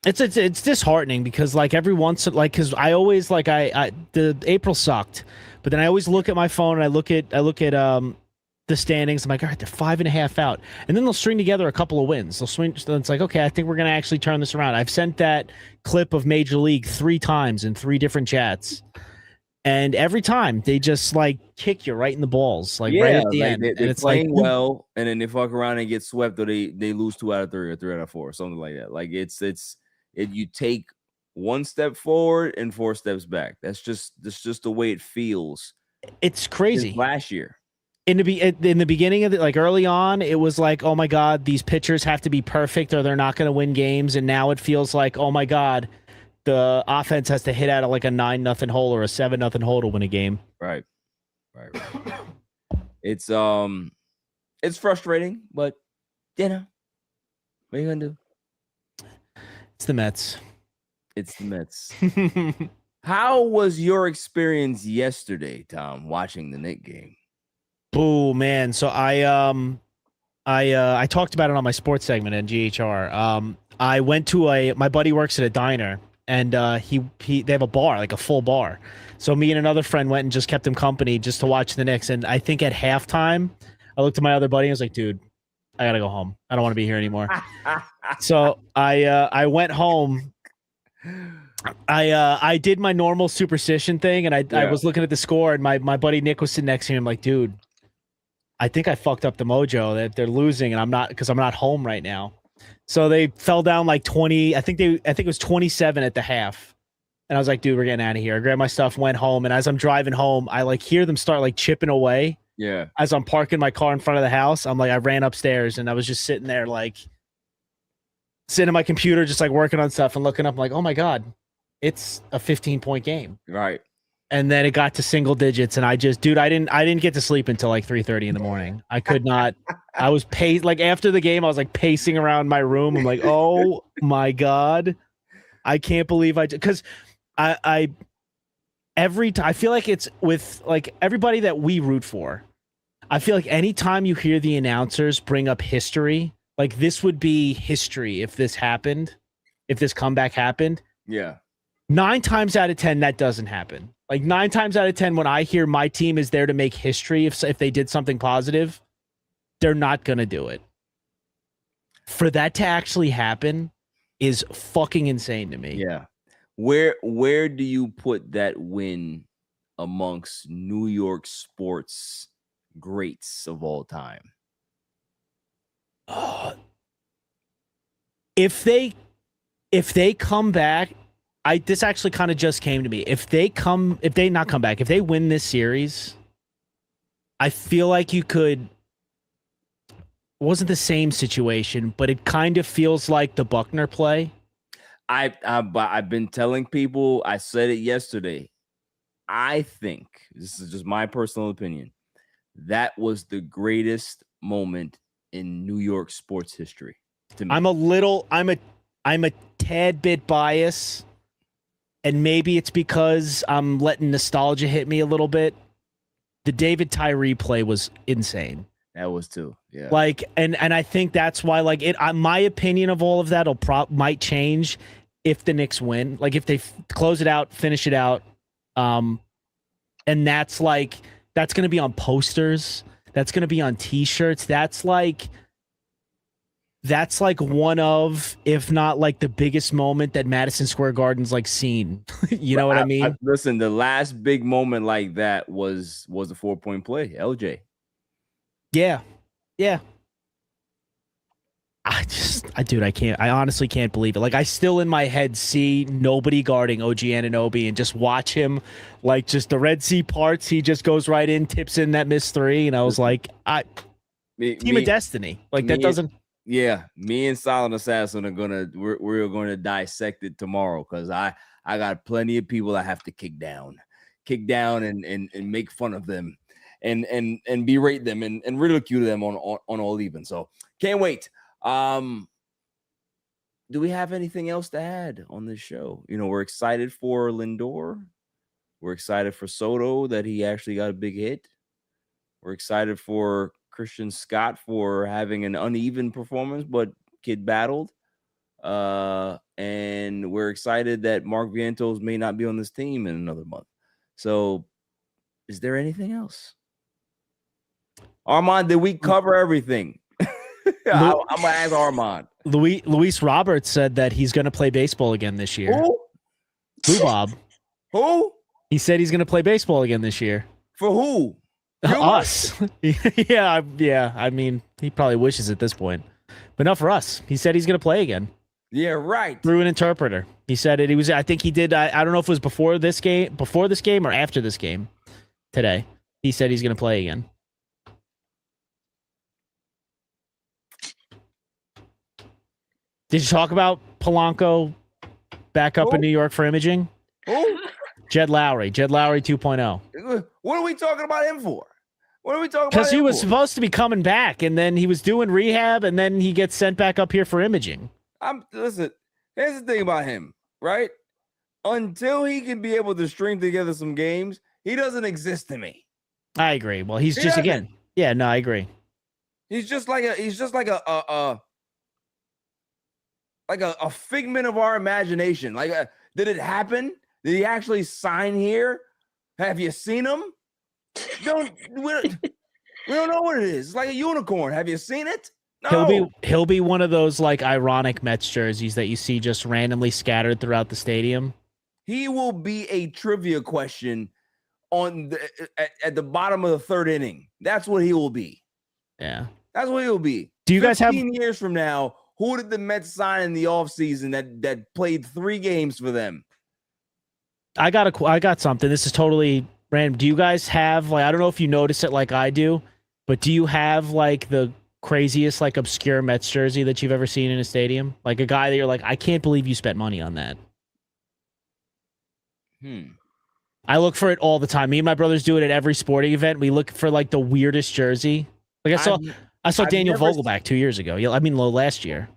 it's disheartening because like every once, like, because I always like the April sucked, but then I always look at my phone and I look at the standings. I'm like, all right, they're 5.5 out. And then they'll string together a couple of wins. They'll swing. So it's like, okay, I think we're going to actually turn this around. I've sent that clip of Major League 3 times in 3 different chats. And every time they just like kick you right in the balls, like right at the end. They're playing like, well, and then they fuck around and get swept, or they lose 2 out of 3 or 3 out of 4, or something like that. Like you take 1 step forward and 4 steps back. That's just the way it feels. It's crazy. Last year. In the beginning of like early on, it was like, oh my God, these pitchers have to be perfect or they're not going to win games. And now it feels like, oh my God, the offense has to hit out of like a 9-0 hole or a 7-0 hole to win a game. Right. It's frustrating, but you know, what are you gonna do? It's the Mets. How was your experience yesterday, Tom, watching the Knicks game? Boo, man. So I talked about it on my sports segment at GHR. I went to my buddy works at a diner, and they have a bar, like a full bar. So me and another friend went and just kept him company just to watch the Knicks. And I think at halftime, I looked at my other buddy and I was like, dude, I gotta go home. I don't want to be here anymore. So I went home. I did my normal superstition thing, and I was looking at the score, and my buddy Nick was sitting next to me. I'm like, dude, I think I fucked up the mojo that they're losing, and I'm not home right now. So they fell down like 20. I think it was 27 at the half. And I was like, dude, we're getting out of here. I grabbed my stuff, went home, and as I'm driving home, I like hear them start like chipping away. Yeah. As I'm parking my car in front of the house, I ran upstairs, and I was just sitting there like sitting at my computer, just like working on stuff and looking up like, oh my God, it's a 15-point game. Right. And then it got to single digits, and I didn't get to sleep until like 3:30 in the morning. I could not. I was like after the game, I was like pacing around my room. I'm like, oh my God, I can't believe because I every time I feel like it's with like everybody that we root for. I feel like anytime you hear the announcers bring up history, like this would be history if this happened, if this comeback happened. Yeah. 9 times out of 10, that doesn't happen. Like 9 times out of 10, when I hear my team is there to make history, if they did something positive, they're not going to do it. For that to actually happen is fucking insane to me. Yeah. Where do you put that win amongst New York sports greats of all time? If they come back, this actually kind of just came to me. If they win this series, I feel like you could. It wasn't the same situation, but it kind of feels like the Buckner play. I've been telling people, I said it yesterday. I think, this is just my personal opinion, that was the greatest moment in New York sports history to me. I'm a tad bit biased, and maybe it's because I'm letting nostalgia hit me a little bit. The David Tyree play was insane. That was too, yeah. Like, and I think that's why, like, my opinion of all of that might change if the Knicks win. Like, if they close it out, finish it out, and that's going to be on posters. That's going to be on T-shirts. That's like one of, if not like the biggest moment that Madison Square Garden's like seen. You know what I mean? Listen, the last big moment like that was a 4-point play, LJ. Yeah. I honestly can't believe it. Like, I still in my head see nobody guarding OG Anunoby and just watch him, like, just the Red Sea parts. He just goes right in, tips in that missed three. And I was like, team of destiny. Like, that doesn't. Yeah. Me and Silent Assassin we're going to dissect it tomorrow. Cause I got plenty of people I have to kick down and make fun of them. And berate them and ridicule them on all even. So can't wait. Do we have anything else to add on this show? You know, we're excited for Lindor. We're excited for Soto that he actually got a big hit. We're excited for Christian Scott for having an uneven performance, but kid battled. And we're excited that Mark Vientos may not be on this team in another month. So is there anything else? Armand, did we cover everything? I'm going to ask Armand. Luis Roberts said that he's going to play baseball again this year. Who? Blue Bob. Who? He said he's going to play baseball again this year. For who? Us. Yeah. I mean, he probably wishes at this point, but not for us. He said he's going to play again. Yeah, right. Through an interpreter. He said it. I think he did. I don't know if it was before this game or after this game today. He said he's going to play again. Did you talk about Polanco back up in New York for imaging? Who? Jed Lowry 2.0. What are we talking about him for? What are we talking about? Because he was supposed to be coming back, and then he was doing rehab, and then he gets sent back up here for imaging. Listen, here's the thing about him, right? Until he can be able to string together some games, he doesn't exist to me. I agree. Well, he's Yeah, no, I agree. He's just like a figment of our imagination. Did it happen? Did he actually sign here? Have you seen him? We don't know what it is. It's like a unicorn. Have you seen it? No. He'll be one of those like ironic Mets jerseys that you see just randomly scattered throughout the stadium. He will be a trivia question at the bottom of the third inning. That's what he will be. Yeah. That's what he'll be. Do you guys have 15 years from now? Who did the Mets sign in the offseason that played 3 games for them? I got something. This is totally random. Do you guys have I don't know if you notice it like I do, but do you have the craziest obscure Mets jersey that you've ever seen in a stadium? Like a guy that you're like, I can't believe you spent money on that. I look for it all the time. Me and my brothers do it at every sporting event. We look for the weirdest jersey. I saw Daniel Vogelback 2 years ago. Last year.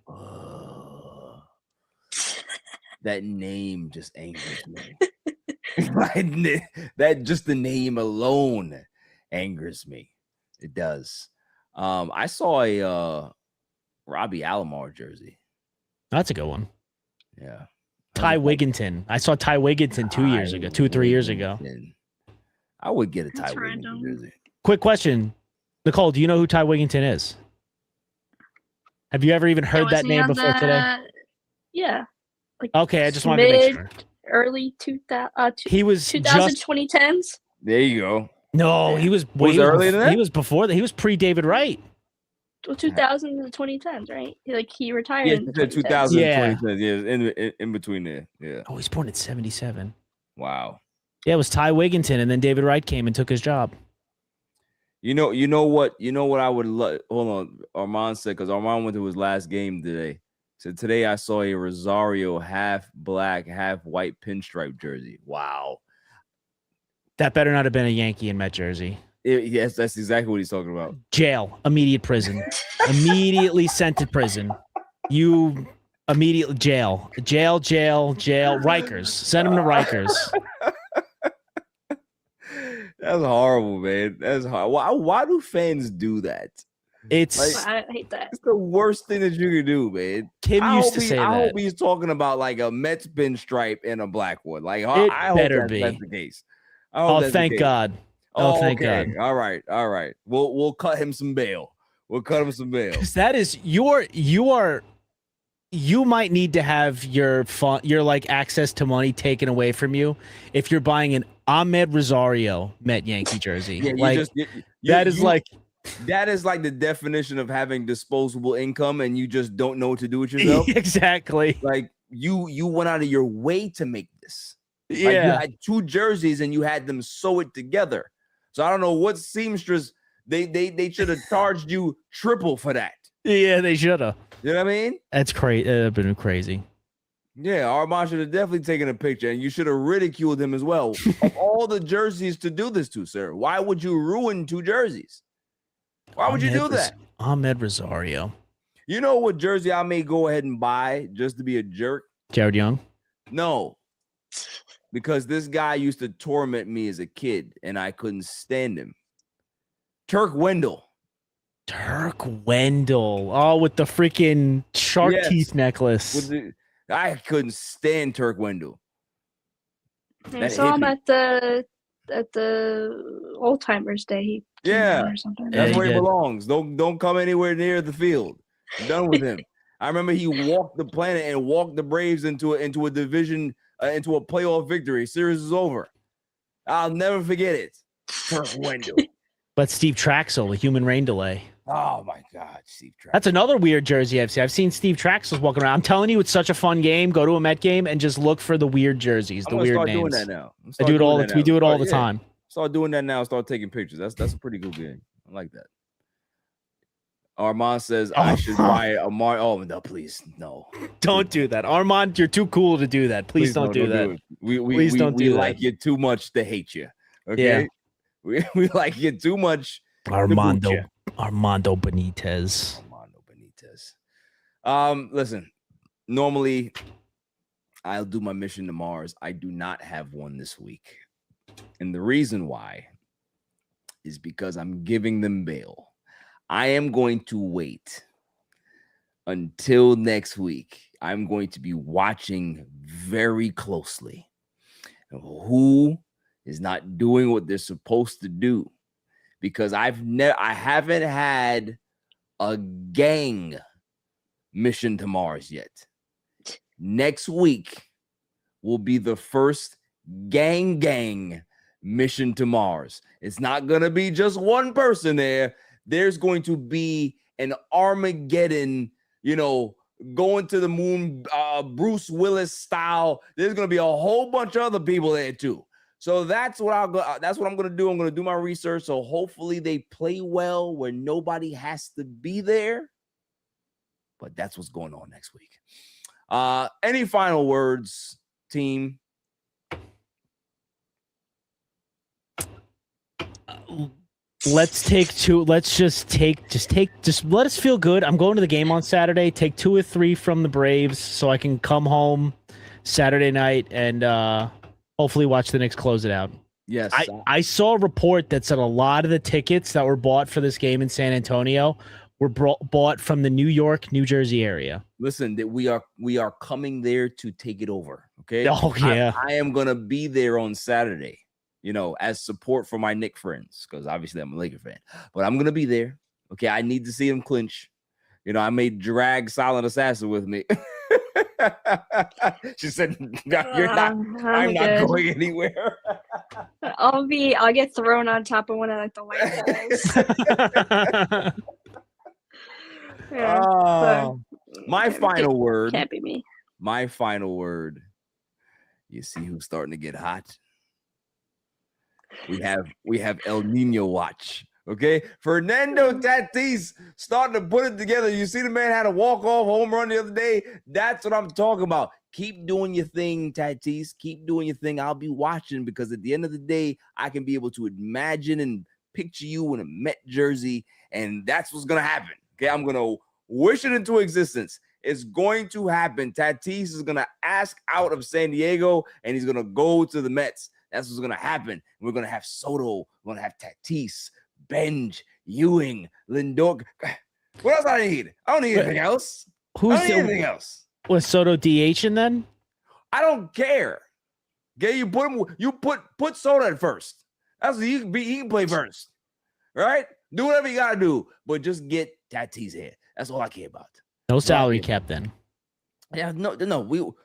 That name just angers me. That just the name alone angers me. It does. I saw a Robbie Alomar jersey. That's a good one. Yeah. Ty Wigginton. I saw Ty Wigginton 2 or 3 years ago. I would get a Ty Wigginton jersey. Quick question. Nicole, do you know who Ty Wigginton is? Have you ever even heard that name before today? Yeah. Okay, I just wanted to make sure. Early 2000, he was 2010s. There you go. No, he was earlier than that. He was before that. He was pre David Wright. Well, 2000 to 2010s, right? He retired in the 2000 and 2010s. Yeah, in between there. Yeah. Oh, he's born in 77. Wow. Yeah, it was Ty Wigginton, and then David Wright came and took his job. You know what I would love. Hold on, Armand said, because Armand went to his last game today. So today I saw a Rosario half black, half white pinstripe jersey. Wow. That better not have been a Yankee and Met jersey. Yes, that's exactly what he's talking about. Jail, immediate prison, immediately sent to prison. You immediately jail. Rikers, send him to Rikers. That's horrible, man. That's horrible. Why do fans do that? I hate that. It's the worst thing that you can do, man. Kim used to say that. I hope he's talking about a Mets pinstripe and a black one. I hope that's the case. Oh, thank God. Oh, thank God. All right. We'll cut him some bail. Because that is you might need to have your access to money taken away from you if you're buying an Ahmed Rosario Met Yankee jersey. Yeah, that is like the definition of having disposable income and you just don't know what to do with yourself. Exactly. You went out of your way to make this. Yeah. You had 2 jerseys and you had them sew it together. So I don't know what seamstress they should have charged you triple for that. Yeah, they should have. You know what I mean? That's crazy. That'd been crazy. Yeah, Armand should have definitely taken a picture, and you should have ridiculed him as well. Of all the jerseys to do this to, sir, why would you ruin 2 jerseys? Why would you do that? Ahmed Rosario. You know what jersey I may go ahead and buy just to be a jerk? Jared Young? No. Because this guy used to torment me as a kid, and I couldn't stand him. Turk Wendell. Oh, with the freaking shark teeth necklace. I couldn't stand Turk Wendell. I saw him at the Old Timers Day. Or something. That's where he belongs. Don't come anywhere near the field. I'm done with him. I remember he walked the planet and walked the Braves into a division, into a playoff victory. Series is over. I'll never forget it. Turk Wendell. But Steve Traxel, the human rain delay. Oh my God, Steve Traxel. That's another weird jersey I've seen. I've seen Steve Traxel walking around. I'm telling you, it's such a fun game. Go to a Met game and just look for the weird jerseys, the weird names. Doing that now. We do it all the time. Start doing that now. Start taking pictures. That's a pretty good game. I like that. Armand says I should buy a Oh no, please no! Don't do that, Armand. You're too cool to do that. Please don't do that. Please don't do that. We like you too much to hate you. Okay, we like you too much. Armando Benitez. Listen. Normally, I'll do my mission to Mars. I do not have one this week, and the reason why is because I'm giving them bail. I am going to wait until next week. I'm going to be watching very closely who is not doing what they're supposed to do, because I haven't had a gang mission to Mars yet. Next week will be the first gang mission to Mars. It's not going to be just one person there. There's going to be an Armageddon, going to the moon, Bruce Willis style. There's going to be a whole bunch of other people there too. So that's what I'm going to do. I'm going to do my research. So hopefully they play well where nobody has to be there. But that's what's going on next week. Any final words, team? Let's take two. Let's just let us feel good. I'm going to the game on Saturday. Take 2 or 3 from the Braves so I can come home Saturday night and hopefully watch the Knicks close it out. Yes. I saw a report that said a lot of the tickets that were bought for this game in San Antonio were bought from the New York, New Jersey area. Listen, that we are coming there to take it over. Okay. Oh yeah. I am gonna be there on Saturday, as support for my Knicks friends, because obviously I'm a Laker fan. But I'm gonna be there. Okay. I need to see them clinch. I may drag Silent Assassin with me. She said, "You're not. I'm not going anywhere." I'll get thrown on top of one of the light guys. Yeah, my final word. Can't be me. My final word. You see who's starting to get hot? We have El Nino watch. Okay, Fernando Tatis starting to put it together. You see the man had a walk-off home run the other day. That's what I'm talking about. Keep doing your thing, Tatis. Keep doing your thing. I'll be watching, because at the end of the day, I can be able to imagine and picture you in a Met jersey, and that's what's gonna happen. Okay, I'm gonna wish it into existence. It's going to happen. Tatis is gonna ask out of San Diego, and he's gonna go to the Mets. That's what's gonna happen. We're gonna have Soto. We're gonna have Tatis, Benj, Ewing, Lindor. What else I need? I don't need anything else. Anything else? Was Soto DHing then? I don't care. Okay, you put him. You put Soto at first. That's what he can play first, right? Do whatever you gotta do, but just get Tatis here. That's all I care about. No salary cap then. Yeah, no.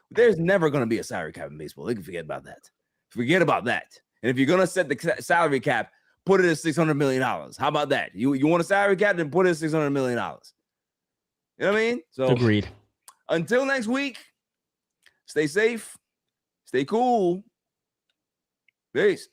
There's never gonna be a salary cap in baseball. They can forget about that. Forget about that. And if you're gonna set the salary cap, put it at $600 million. How about that? You want a salary cap, then put it at $600 million. You know what I mean? So agreed. Until next week, stay safe, stay cool. Peace.